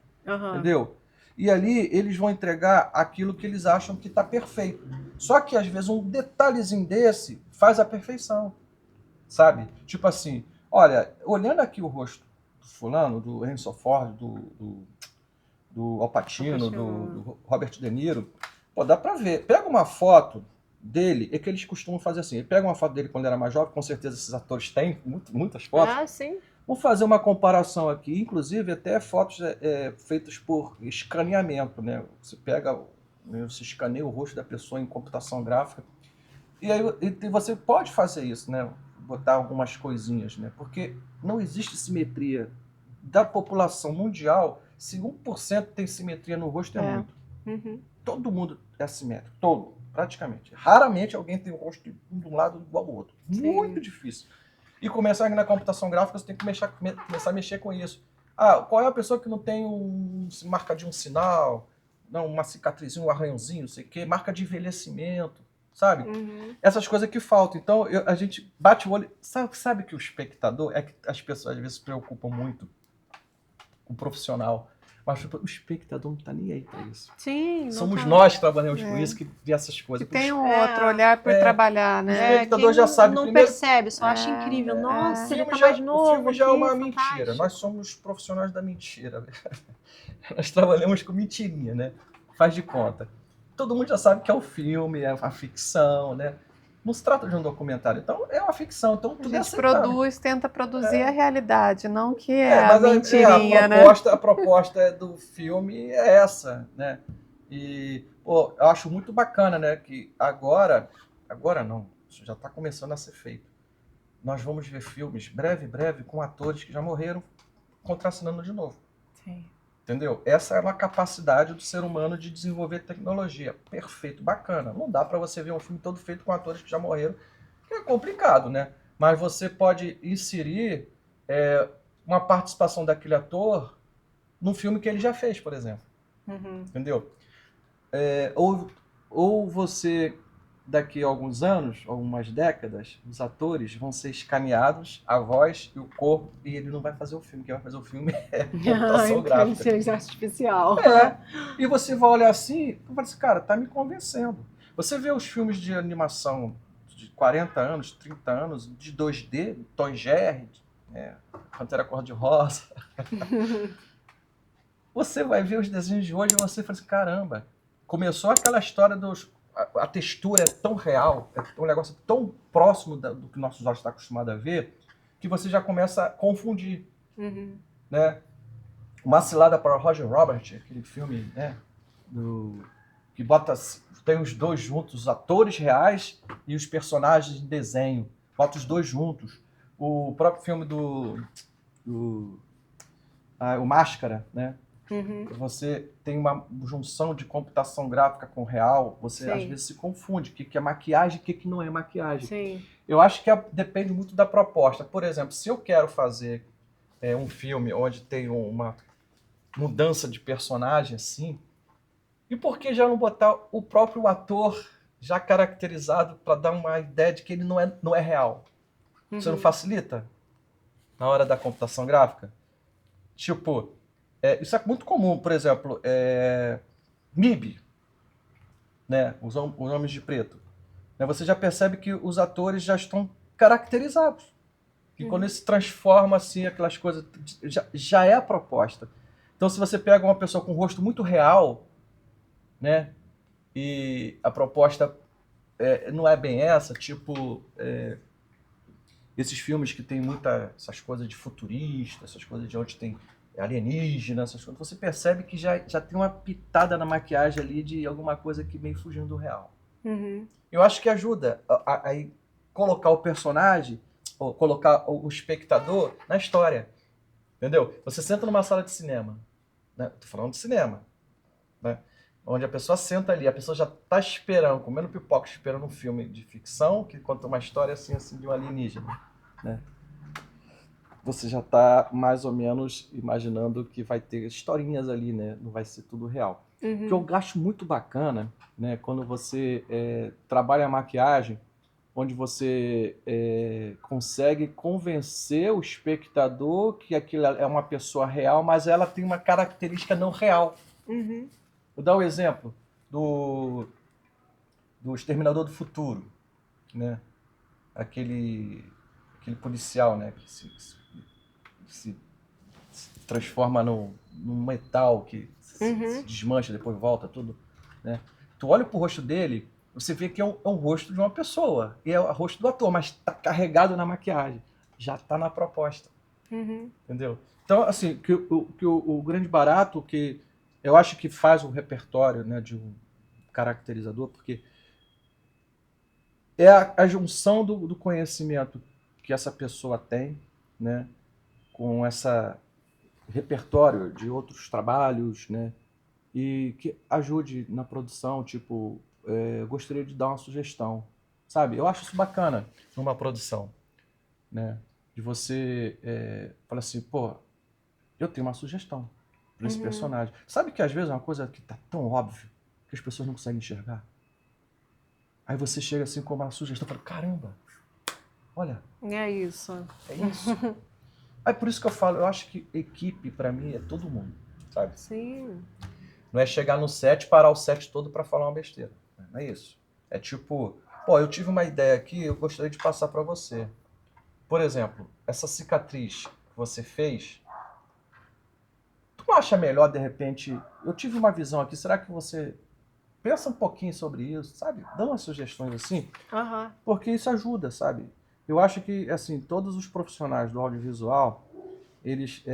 entendeu? E ali eles vão entregar aquilo que eles acham que está perfeito. Só que às vezes um detalhezinho desse faz a perfeição, sabe? Tipo assim, olha, olhando aqui o rosto do fulano, do Harrison Ford, do Al Pacino, do Robert De Niro, pô, dá pra ver. Pega uma foto dele, é que eles costumam fazer assim, ele pega uma foto dele quando ele era mais jovem, com certeza esses atores têm muitas fotos. Ah, sim. Vamos fazer uma comparação aqui, inclusive até fotos feitas por escaneamento, né? Você pega, você escaneia o rosto da pessoa em computação gráfica, e aí você pode fazer isso, né? Botar algumas coisinhas, né? Porque não existe simetria da população mundial. Se 1% tem simetria no rosto, é muito. Todo mundo é assimétrico, todo, praticamente. Raramente alguém tem o rosto de um lado igual ao outro. Sim. Muito difícil. E começar na computação gráfica, você tem que começar a mexer com isso. Qual é a pessoa que não tem marca de um sinal, não, uma cicatrizinha, um arranhãozinho, não sei o quê, marca de envelhecimento, sabe? Essas coisas que faltam. Então, a gente bate o olho. Sabe que o espectador, que as pessoas às vezes se preocupam muito com o profissional, mas o espectador não está nem aí para isso. Sim. Somos nós que trabalhamos com isso, que vê essas coisas. Que tem um outro olhar para trabalhar, né? O espectador já sabe. Não percebe, só acha incrível. Nossa, ele tá mais novo. O filme já é uma mentira. Nós somos profissionais da mentira. Nós trabalhamos com mentirinha, né? Faz de conta. Todo mundo já sabe que é um filme, é uma ficção, né? Não se trata de um documentário, então é uma ficção, então tudo a gente tenta produzir a realidade, não que a mentirinha, né? A proposta do filme é essa, né? E eu acho muito bacana, né? Que agora não, isso já está começando a ser feito. Nós vamos ver filmes breve, com atores que já morreram, contracenando de novo. Sim. Entendeu? Essa é uma capacidade do ser humano de desenvolver tecnologia. Perfeito, bacana. Não dá para você ver um filme todo feito com atores que já morreram, que é complicado, né? Mas você pode inserir uma participação daquele ator num filme que ele já fez, por exemplo. Entendeu? Ou você, daqui a alguns anos, algumas décadas, os atores vão ser escaneados, a voz e o corpo, e ele não vai fazer o filme. Quem vai fazer o filme é computação gráfica. Inteligência artificial. E você vai olhar assim e fala assim, cara, tá me convencendo. Você vê os filmes de animação de 40 anos, 30 anos, de 2D, Tom e Jerry, Pantera Cor-de-Rosa. Você vai ver os desenhos de hoje e você fala assim, caramba, começou aquela história a textura é tão real, é um negócio tão próximo do que nossos olhos estão acostumados a ver, que você já começa a confundir. Né? Uma cilada para Roger Robert, aquele filme, né, que tem os dois juntos, os atores reais e os personagens de desenho. Bota os dois juntos. O próprio filme o Máscara, né? Você tem uma junção de computação gráfica com real, você às vezes se confunde o que é maquiagem e o que não é maquiagem. Sim. Eu acho que depende muito da proposta. Por exemplo, se eu quero fazer um filme onde tem uma mudança de personagem assim, e por que já não botar o próprio ator já caracterizado para dar uma ideia de que ele não é real? Você não facilita na hora da computação gráfica? Tipo, isso é muito comum, por exemplo, MIB, né? Os Homens de Preto. Você já percebe que os atores já estão caracterizados. E quando eles se transformam assim, aquelas coisas, já é a proposta. Então, se você pega uma pessoa com um rosto muito real, né? E a proposta não é bem essa, tipo esses filmes que tem essas coisas de futurista, essas coisas de onde tem alienígena, essas coisas, você percebe que já tem uma pitada na maquiagem ali de alguma coisa que vem fugindo do real. Eu acho que ajuda a colocar o personagem, ou colocar o espectador na história. Entendeu? Você senta numa sala de cinema, né? Tô falando de cinema, né? Onde a pessoa senta ali, a pessoa já está esperando, comendo pipoca, esperando um filme de ficção que conta uma história assim de um alienígena, né? Você já está mais ou menos imaginando que vai ter historinhas ali, né? Não vai ser tudo real. O que eu acho muito bacana, né? Quando você trabalha a maquiagem, onde você consegue convencer o espectador que aquilo é uma pessoa real, mas ela tem uma característica não real. Vou dar um exemplo do Exterminador do Futuro, né? Aquele policial, né? Que se transforma num metal que se desmancha, depois volta, tudo, né? Tu olha pro rosto dele, você vê que é um rosto de uma pessoa, e é o rosto do ator, mas tá carregado na maquiagem, já tá na proposta, entendeu? Então, assim, o grande barato, que eu acho que faz o repertório, né, de um caracterizador, porque é a junção do conhecimento que essa pessoa tem, né, com essa repertório de outros trabalhos, né, e que ajude na produção, tipo, gostaria de dar uma sugestão, sabe? Eu acho isso bacana numa produção, né, de você falar assim, pô, eu tenho uma sugestão para esse personagem. Sabe que às vezes é uma coisa que tá tão óbvia que as pessoas não conseguem enxergar? Aí você chega assim com uma sugestão e fala, caramba, olha. É isso. É isso. Aí por isso que eu falo, eu acho que equipe para mim é todo mundo, sabe? Sim. Não é chegar no set, parar o set todo para falar uma besteira. Não é isso. É tipo, pô, eu tive uma ideia aqui, eu gostaria de passar para você. Por exemplo, essa cicatriz que você fez, tu não acha melhor, de repente, eu tive uma visão aqui, será que você pensa um pouquinho sobre isso, sabe? Dá umas sugestões assim, porque isso ajuda, sabe? Eu acho que, assim, todos os profissionais do audiovisual, eles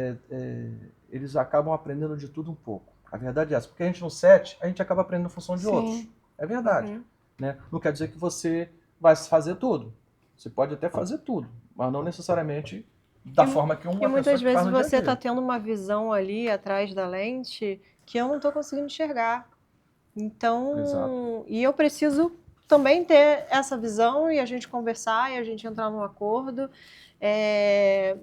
acabam aprendendo de tudo um pouco. A verdade é essa, porque a gente no set, a gente acaba aprendendo em função de outros. É verdade. Né? Não quer dizer que você vai fazer tudo. Você pode até fazer tudo, mas não necessariamente da forma que uma E pessoa muitas que vezes faz no dia a você está dia. tendo uma visão ali atrás da lente que eu não estou conseguindo enxergar. Então, Exato. e eu preciso também ter essa visão e a gente conversar e a gente entrar num acordo.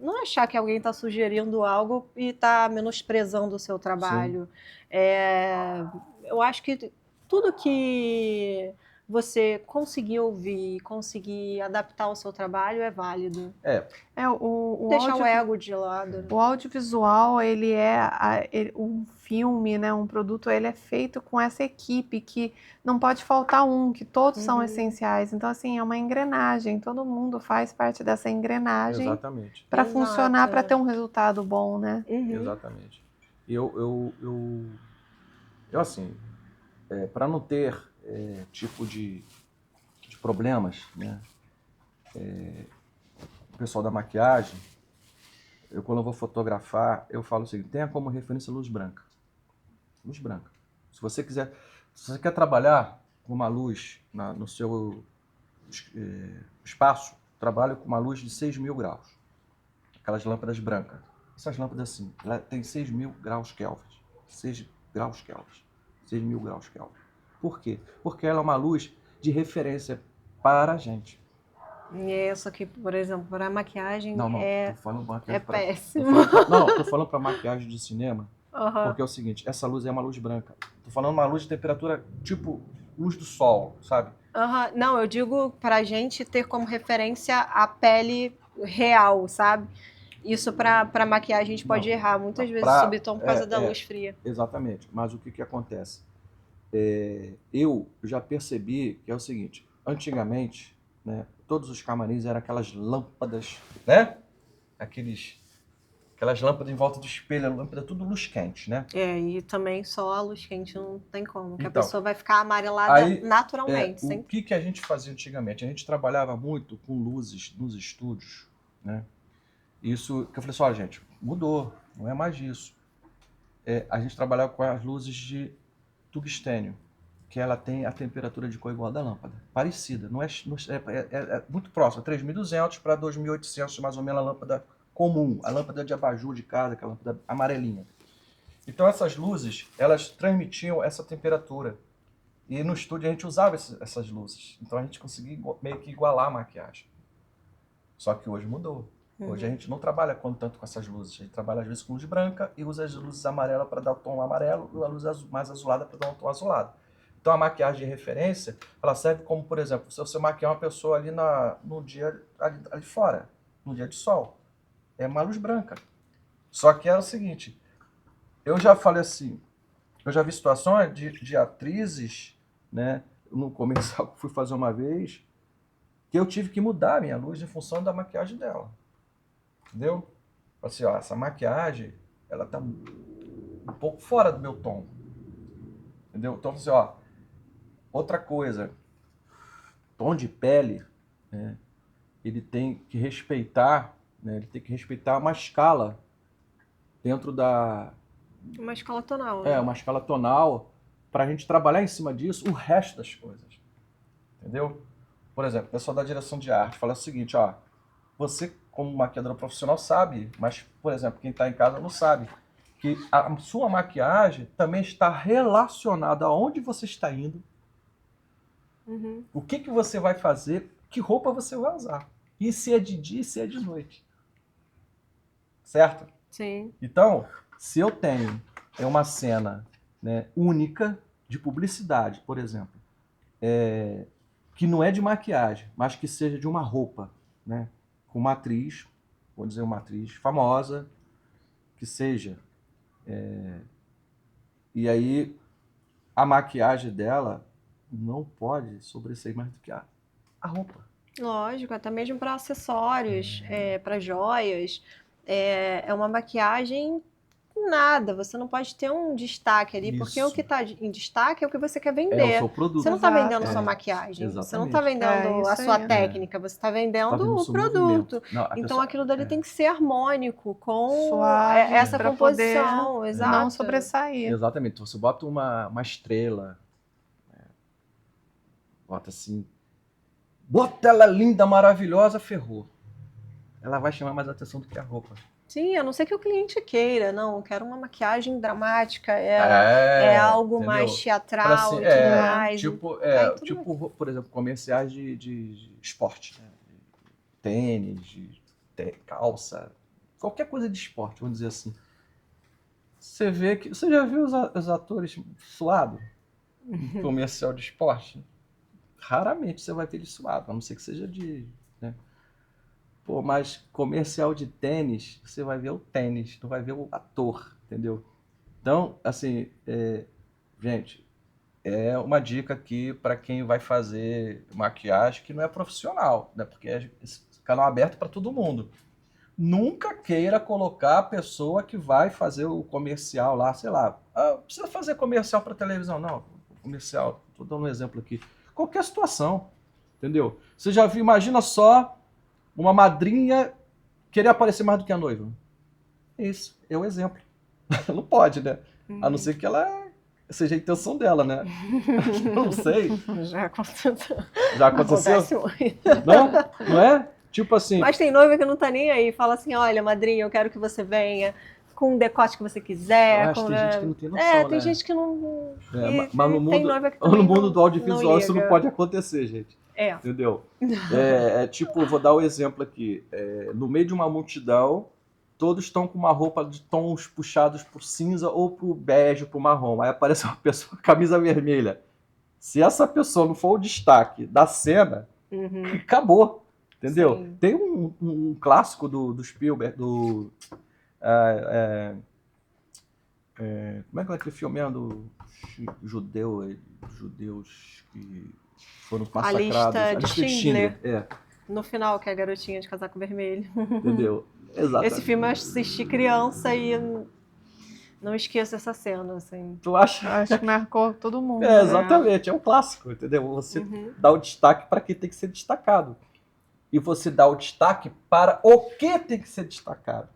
Não achar que alguém está sugerindo algo e está menosprezando o seu trabalho. Eu acho que tudo que você conseguir ouvir, conseguir adaptar ao seu trabalho é válido. O Deixar o áudio, ego de lado. o audiovisual, ele é um filme, né, um produto, ele é feito com essa equipe que não pode faltar um, que todos são essenciais. Então, assim, é uma engrenagem, todo mundo faz parte dessa engrenagem Exatamente. para Exato. funcionar, para ter um resultado bom, né? Exatamente. Eu assim, para não ter tipo de problemas, né? O pessoal da maquiagem, quando eu vou fotografar, eu falo o seguinte: tenha como referência luz branca. Luz branca. Se você quer trabalhar com uma luz no seu espaço, trabalhe com uma luz de 6.000 graus. Aquelas lâmpadas brancas. Essas lâmpadas assim, ela tem 6.000 graus Kelvin. 6 graus Kelvin. 6.000 graus Kelvin. Por quê? Porque ela é uma luz de referência para a gente. E isso aqui, por exemplo, para maquiagem Não, é tô falando maquiagem péssimo. tô falando para maquiagem de cinema, porque é o seguinte, essa luz é uma luz branca. Tô falando uma luz de temperatura tipo luz do sol, sabe? Não, eu digo para a gente ter como referência a pele real, sabe? Isso para maquiagem a gente pode errar muitas vezes subtom por causa da luz fria. Exatamente. Mas o que acontece? Eu já percebi que é o seguinte: antigamente, né, todos os camarins eram aquelas lâmpadas, né? Aquelas lâmpadas em volta do espelho, lâmpada tudo luz quente, né? E também só a luz quente não tem como, que Então, a pessoa vai ficar amarelada naturalmente. o que a gente fazia antigamente? A gente trabalhava muito com luzes nos estúdios, né? Isso que eu falei assim: olha, gente, mudou, não é mais isso. A gente trabalhava com as luzes de tungstênio, que ela tem a temperatura de cor igual a da lâmpada, parecida, é muito próxima, 3.200 para 2.800 mais ou menos a lâmpada comum, a lâmpada de abajur de casa, aquela lâmpada amarelinha. Então essas luzes, elas transmitiam essa temperatura, e no estúdio a gente usava essas luzes, então a gente conseguia meio que igualar a maquiagem. Só que hoje mudou. Hoje a gente não trabalha tanto com essas luzes, a gente trabalha às vezes com luz branca e usa as luzes amarelas para dar o tom amarelo e a luz mais azulada para dar um tom azulado. Então a maquiagem de referência, ela serve como, por exemplo, se você maquiar uma pessoa ali no dia ali fora, no dia de sol, é uma luz branca. Só que é o seguinte, eu já falei assim, eu já vi situações de atrizes, né, no comercial que fui fazer uma vez, que eu tive que mudar a minha luz em função da maquiagem dela. Entendeu? Assim, ó, essa maquiagem, ela tá um pouco fora do meu tom. Entendeu? Então, assim, ó, outra coisa, tom de pele, né, ele tem que respeitar, né, ele tem que respeitar uma escala dentro da... Uma escala tonal, né? uma escala tonal, para a gente trabalhar em cima disso o resto das coisas. Entendeu? Por exemplo, o pessoal da direção de arte fala o seguinte, ó, você como maquiadora profissional sabe, mas, por exemplo, quem está em casa não sabe, que a sua maquiagem também está relacionada a onde você está indo, o que você vai fazer, que roupa você vai usar, e se é de dia e se é de noite. Certo? Sim. Então, se eu tenho uma cena, né, única de publicidade, por exemplo, que não é de maquiagem, mas que seja de uma roupa, né, com uma atriz, vou dizer uma atriz famosa, que seja. E aí a maquiagem dela não pode sobressair mais do que a roupa. Lógico, até mesmo para acessórios, para joias. É uma maquiagem nada, você não pode ter um destaque ali, porque o que está em destaque é o que você quer vender. É o seu produto. Você não está vendendo sua maquiagem, exatamente. você não está vendendo a sua técnica, você está vendendo o produto. Não, então aquilo dali tem que ser harmônico com suave, essa pra composição, poder exato. não sobressair. Exatamente. Você bota uma estrela, bota assim, bota ela linda, maravilhosa, ferrou. Ela vai chamar mais atenção do que a roupa. Sim, a não ser que o cliente queira, não, eu quero uma maquiagem dramática, é algo entendeu? mais Fala teatral assim, e tudo mais. Aí tudo tipo, por exemplo, comerciais de esporte, né? Tênis, calça, qualquer coisa de esporte, vamos dizer assim. Você vê que. Você já viu os atores suados em comercial de esporte? Raramente você vai ver ele suado, a não ser que seja né? Pô, mas comercial de tênis, você vai ver o tênis, não vai ver o ator, entendeu? Então, assim, gente, é uma dica aqui para quem vai fazer maquiagem que não é profissional, né? Porque é esse canal aberto para todo mundo. Nunca queira colocar a pessoa que vai fazer o comercial lá, sei lá. Precisa fazer comercial para televisão. Não, comercial, estou dando um exemplo aqui. Qualquer situação, entendeu? Você já viu, imagina só uma madrinha querer aparecer mais do que a noiva. Isso, é o exemplo. Não pode, né? A não ser que ela seja a intenção dela, né? Não sei. Já aconteceu. Já aconteceu? Acontece muito. Não é? Tipo assim. Mas tem noiva que não tá nem aí, fala assim, olha, madrinha, eu quero que você venha com o decote que você quiser. Tem gente que não tem noção, tem né? gente que não... Mas no tem mundo, noiva que no também mundo do audiovisual não isso não liga. pode acontecer, gente. Entendeu? Tipo, vou dar um exemplo aqui. No meio de uma multidão, todos estão com uma roupa de tons puxados pro cinza ou pro bege, pro marrom. Aí aparece uma pessoa com camisa vermelha. Se essa pessoa não for o destaque da cena, acabou. Entendeu? Sim. Tem um clássico do Spielberg, do... como é que é aquele filme mesmo do judeus que foram massacrados? A lista de Schindler. É, No final, que é a garotinha de casaco vermelho. entendeu? Exatamente. Esse filme eu assisti criança e não esqueço essa cena, assim. Tu acha? Acho que marcou todo mundo. né? Exatamente, é um clássico, entendeu? Você dá o destaque para quem tem que ser destacado. E você dá o destaque para o que tem que ser destacado.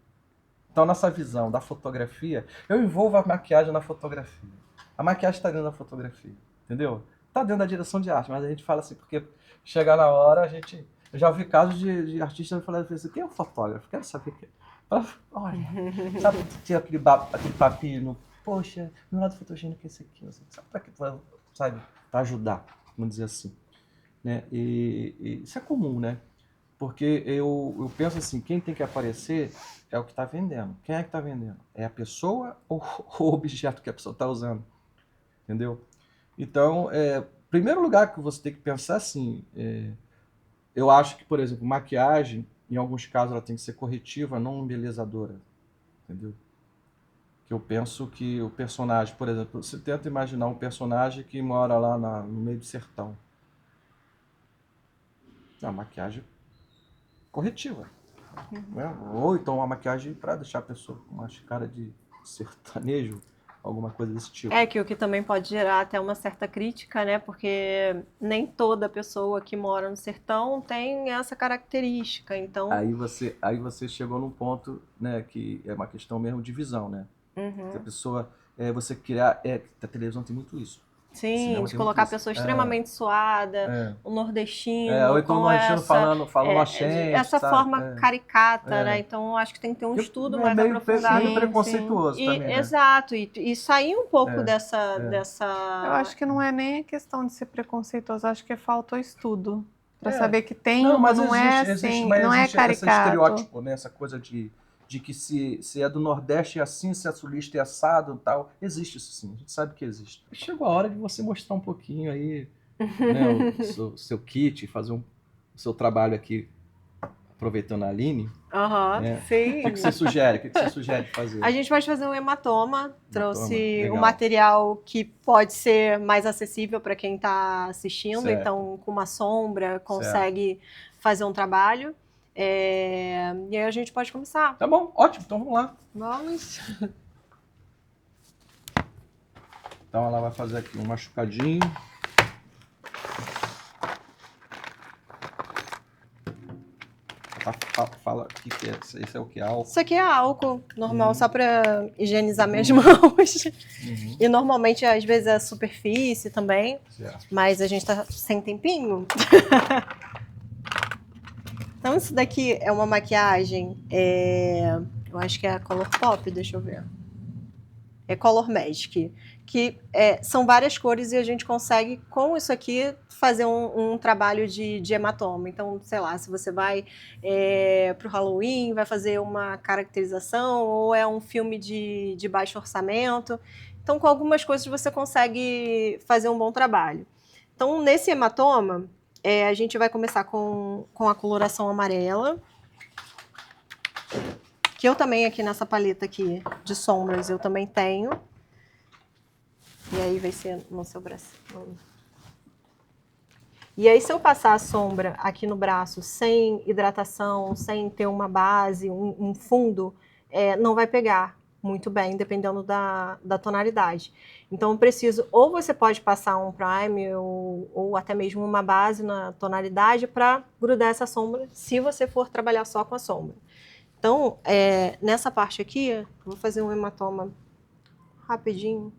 Então, nessa visão da fotografia, eu envolvo a maquiagem na fotografia. A maquiagem está dentro da fotografia, entendeu? Está dentro da direção de arte, mas a gente fala assim, porque chegar na hora, eu já ouvi casos de artistas que falaram assim, quem é o fotógrafo? Quero saber quem é. Olha, sabe, tinha aquele papinho, poxa, meu lado fotogênico é esse aqui, sabe para que, sabe, para ajudar, vamos dizer assim. Né? E isso é comum, né? Porque eu penso assim, quem tem que aparecer é o que está vendendo. Quem é que está vendendo? É a pessoa ou o objeto que a pessoa está usando? Entendeu? Então, primeiro lugar que você tem que pensar assim, eu acho que, por exemplo, maquiagem, em alguns casos, ela tem que ser corretiva, não embelezadora. Entendeu? Que eu penso que o personagem, por exemplo, você tenta imaginar um personagem que mora lá no meio do sertão. A maquiagem corretiva. Né? Ou então uma maquiagem para deixar a pessoa com uma cara de sertanejo, alguma coisa desse tipo. Que o que também pode gerar até uma certa crítica, né? Porque nem toda pessoa que mora no sertão tem essa característica, então... Aí você chegou num ponto, né, que é uma questão mesmo de visão, né? Se a pessoa... você criar... a televisão tem muito isso. Sim, de colocar a pessoa extremamente suada, o nordestino. Ou então o nordestino falando axente. Essa forma caricata, né? Então acho que tem que ter um estudo mais aprofundado. É meio preconceituoso também, né? Exato, e sair um pouco dessa... Eu acho que não é nem a questão de ser preconceituoso, acho que faltou estudo. Para saber que tem, mas não é assim, não é caricato. Esse estereótipo, né? Essa coisa de que se é do Nordeste é assim, se é sulista é assado e tal. Existe isso sim, a gente sabe que existe. Chegou a hora de você mostrar um pouquinho aí, né, o seu kit, fazer o seu trabalho aqui, aproveitando a Aline. Né? Sim. O que você sugere? O que você sugere fazer? A gente pode fazer um hematoma. Trouxe um material que pode ser mais acessível para quem está assistindo. Certo. Então, com uma sombra, consegue fazer um trabalho. E aí a gente pode começar. Tá bom, ótimo, então vamos lá. Vamos. Então ela vai fazer aqui um machucadinho. Fala o que é isso? Esse é o que? Álcool? Isso aqui é álcool normal, só para higienizar minhas mãos. E normalmente, às vezes, é superfície também. Certo. Mas a gente tá sem tempinho. Então, isso daqui é uma maquiagem, eu acho que é a Color Pop, deixa eu ver. É Color Magic, que são várias cores e a gente consegue, com isso aqui, fazer um trabalho de hematoma. Então, sei lá, se você vai para o Halloween, vai fazer uma caracterização, ou é um filme de baixo orçamento. Então, com algumas coisas você consegue fazer um bom trabalho. Então, nesse hematoma, a gente vai começar com a coloração amarela, que eu também aqui nessa paleta aqui de sombras eu também tenho. E aí vai ser no seu braço. E aí se eu passar a sombra aqui no braço sem hidratação, sem ter uma base, um fundo, não vai pegar muito bem, dependendo da tonalidade. Então eu preciso, ou você pode passar um primer ou até mesmo uma base na tonalidade para grudar essa sombra, se você for trabalhar só com a sombra. Então, nessa parte aqui, eu vou fazer um hematoma rapidinho.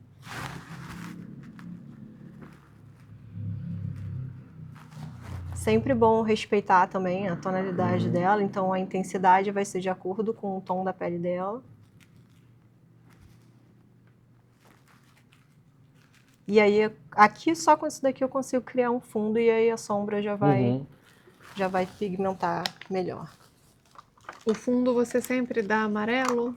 Sempre bom respeitar também a tonalidade dela, então a intensidade vai ser de acordo com o tom da pele dela. E aí, aqui só com isso daqui eu consigo criar um fundo e aí a sombra já vai pigmentar melhor. O fundo você sempre dá amarelo?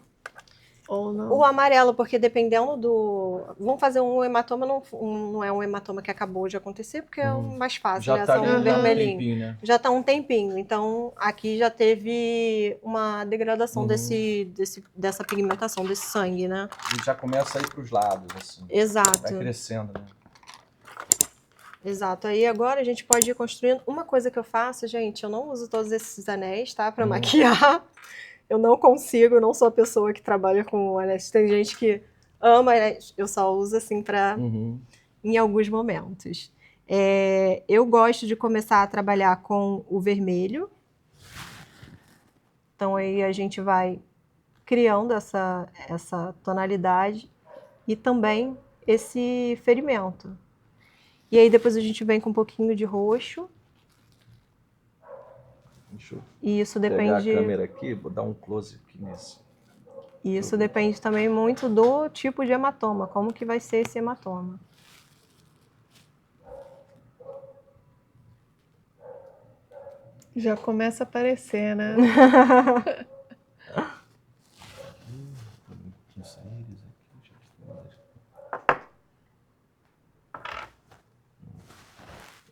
Ou não? O amarelo, porque dependendo do... Vamos fazer um hematoma, não é um hematoma que acabou de acontecer, porque é o mais fácil, Já né? tá Só ali um um vermelhinho. tempinho, né? Já tá um tempinho, então aqui já teve uma degradação dessa pigmentação, desse sangue, né? E já começa a ir pros lados, assim. Exato. Vai crescendo, né? Exato. Aí agora a gente pode ir construindo. Uma coisa que eu faço, gente, eu não uso todos esses anéis, tá? Pra maquiar. Eu não consigo, eu não sou a pessoa que trabalha com anéis. Tem gente que ama anéis. Eu só uso assim pra... em alguns momentos. Eu gosto de começar a trabalhar com o vermelho. Então aí a gente vai criando essa tonalidade e também esse ferimento. E aí depois a gente vem com um pouquinho de roxo. Deixa eu E isso pegar depende... a câmera aqui, vou dar um close aqui nesse. E isso depende também muito do tipo de hematoma, como que vai ser esse hematoma. Já começa a aparecer, né?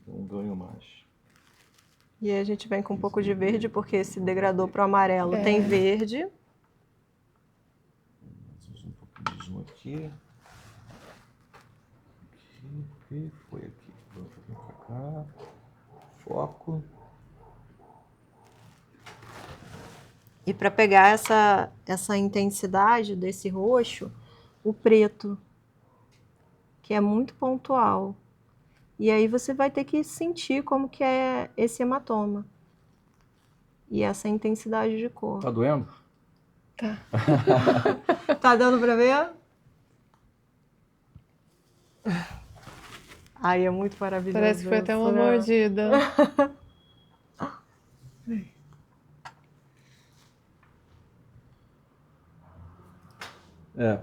Não ganho mais. E aí a gente vem com um pouco de verde, porque se degradou para o amarelo, tem verde. Um pouquinho de zoom aqui. Aqui, foi aqui. Vem pra cá. Foco. E para pegar essa intensidade desse roxo, o preto, que é muito pontual. E aí você vai ter que sentir como que é esse hematoma. E essa intensidade de cor. Tá doendo? Tá. Tá dando para ver? Ai, é muito maravilhoso. Parece que foi até uma isso, né? mordida.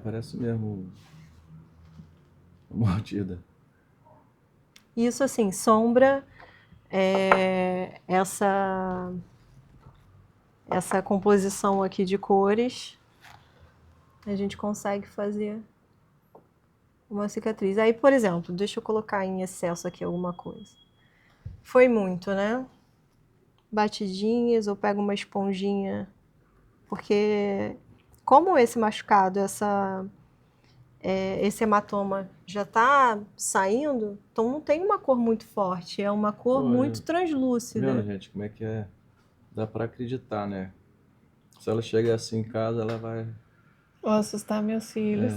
Parece mesmo uma mordida. Isso assim, sombra, essa composição aqui de cores, a gente consegue fazer uma cicatriz. Aí, por exemplo, deixa eu colocar em excesso aqui alguma coisa. Foi muito, né? Batidinhas, eu pego uma esponjinha, porque como esse machucado, esse hematoma já tá saindo, então não tem uma cor muito forte, é uma cor muito translúcida. Vendo, gente, como é que é? Dá pra acreditar, né? Se ela chegar assim em casa, ela vai... Vou assustar meus filhos.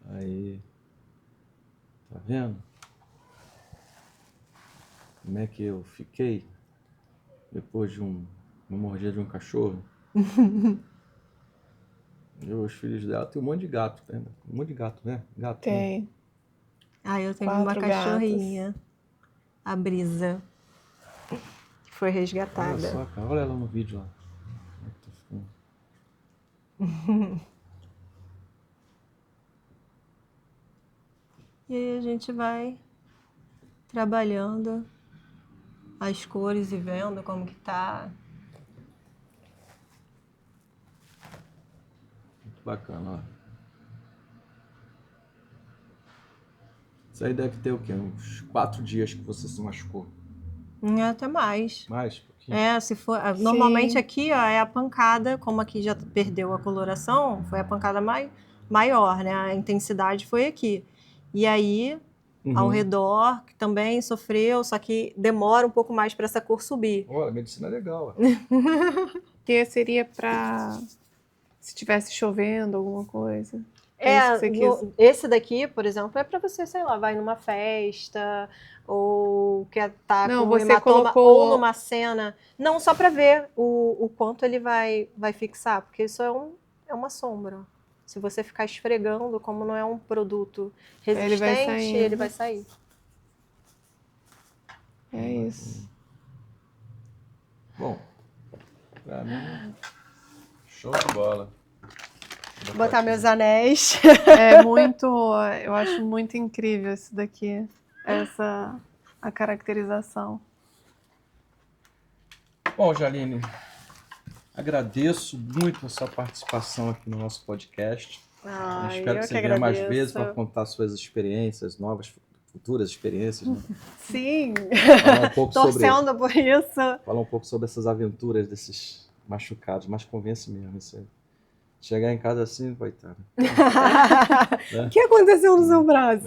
Aí... Tá vendo? Como é que eu fiquei depois de uma mordida de um cachorro? Os filhos dela tem um monte de gato, né? Um monte de gato, né? Gato. Tem. Né? Ah, eu tenho 4 uma cachorrinha, a Brisa. foi Olha resgatada. só, cara. Olha ela no vídeo lá. E aí a gente vai trabalhando as cores e vendo como que tá. Muito bacana, ó. Isso aí deve ter o quê? Uns 4 dias que você se machucou. Até mais. Mais? Um pouquinho? Se for. Normalmente Sim. aqui, ó, é a pancada, como aqui já perdeu a coloração, foi a pancada maior, né? A intensidade foi aqui. E aí, ao redor, que também sofreu, só que demora um pouco mais para essa cor subir. Olha, a medicina é legal. Ó. Que seria para se tivesse chovendo alguma coisa. É isso que você quis. Esse daqui, por exemplo, é para você, sei lá, vai numa festa ou quer estar Não, com você hematoma colocou- ou numa cena. Não, só para ver o quanto ele vai fixar, porque isso é uma sombra. Se você ficar esfregando, como não é um produto resistente, Ele vai saindo. ele vai sair. É isso. Bom, pra mim, show de bola. Vou botar meus anéis. É muito, eu acho muito incrível isso daqui, a caracterização. Bom, Jaline, agradeço muito a sua participação aqui no nosso podcast. Ai, Espero eu que você que venha mais agradeço. vezes para contar suas experiências, futuras experiências, né? Sim, Falar um pouco torcendo por isso. falar um pouco sobre essas aventuras desses machucados, mas convence mesmo isso aí. Chegar em casa assim, coitado. O que aconteceu no seu braço?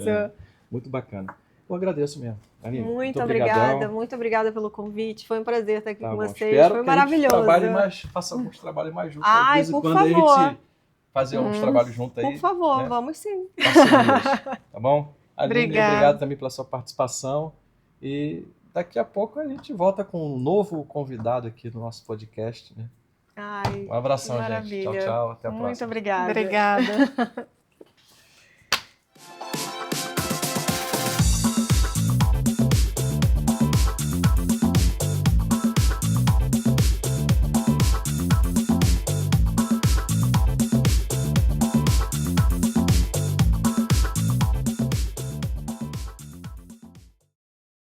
Muito bacana. Eu agradeço mesmo. Aline, Muito obrigadão. obrigada, muito obrigada pelo convite. Foi um prazer estar aqui Tá com bom. vocês. Espero Foi que a gente maravilhoso. faça alguns trabalhos mais juntos. Ai, de vez em por quando a favor. gente fazer uns trabalhos juntos aí. Por favor, né? vamos sim. Parcerias, tá bom? Aline, Obrigada. obrigado também pela sua participação. E daqui a pouco a gente volta com um novo convidado aqui no nosso podcast. Né? Ai, Um abração, gente. maravilha. Tchau, tchau. Até a Muito próxima. obrigada. Obrigada.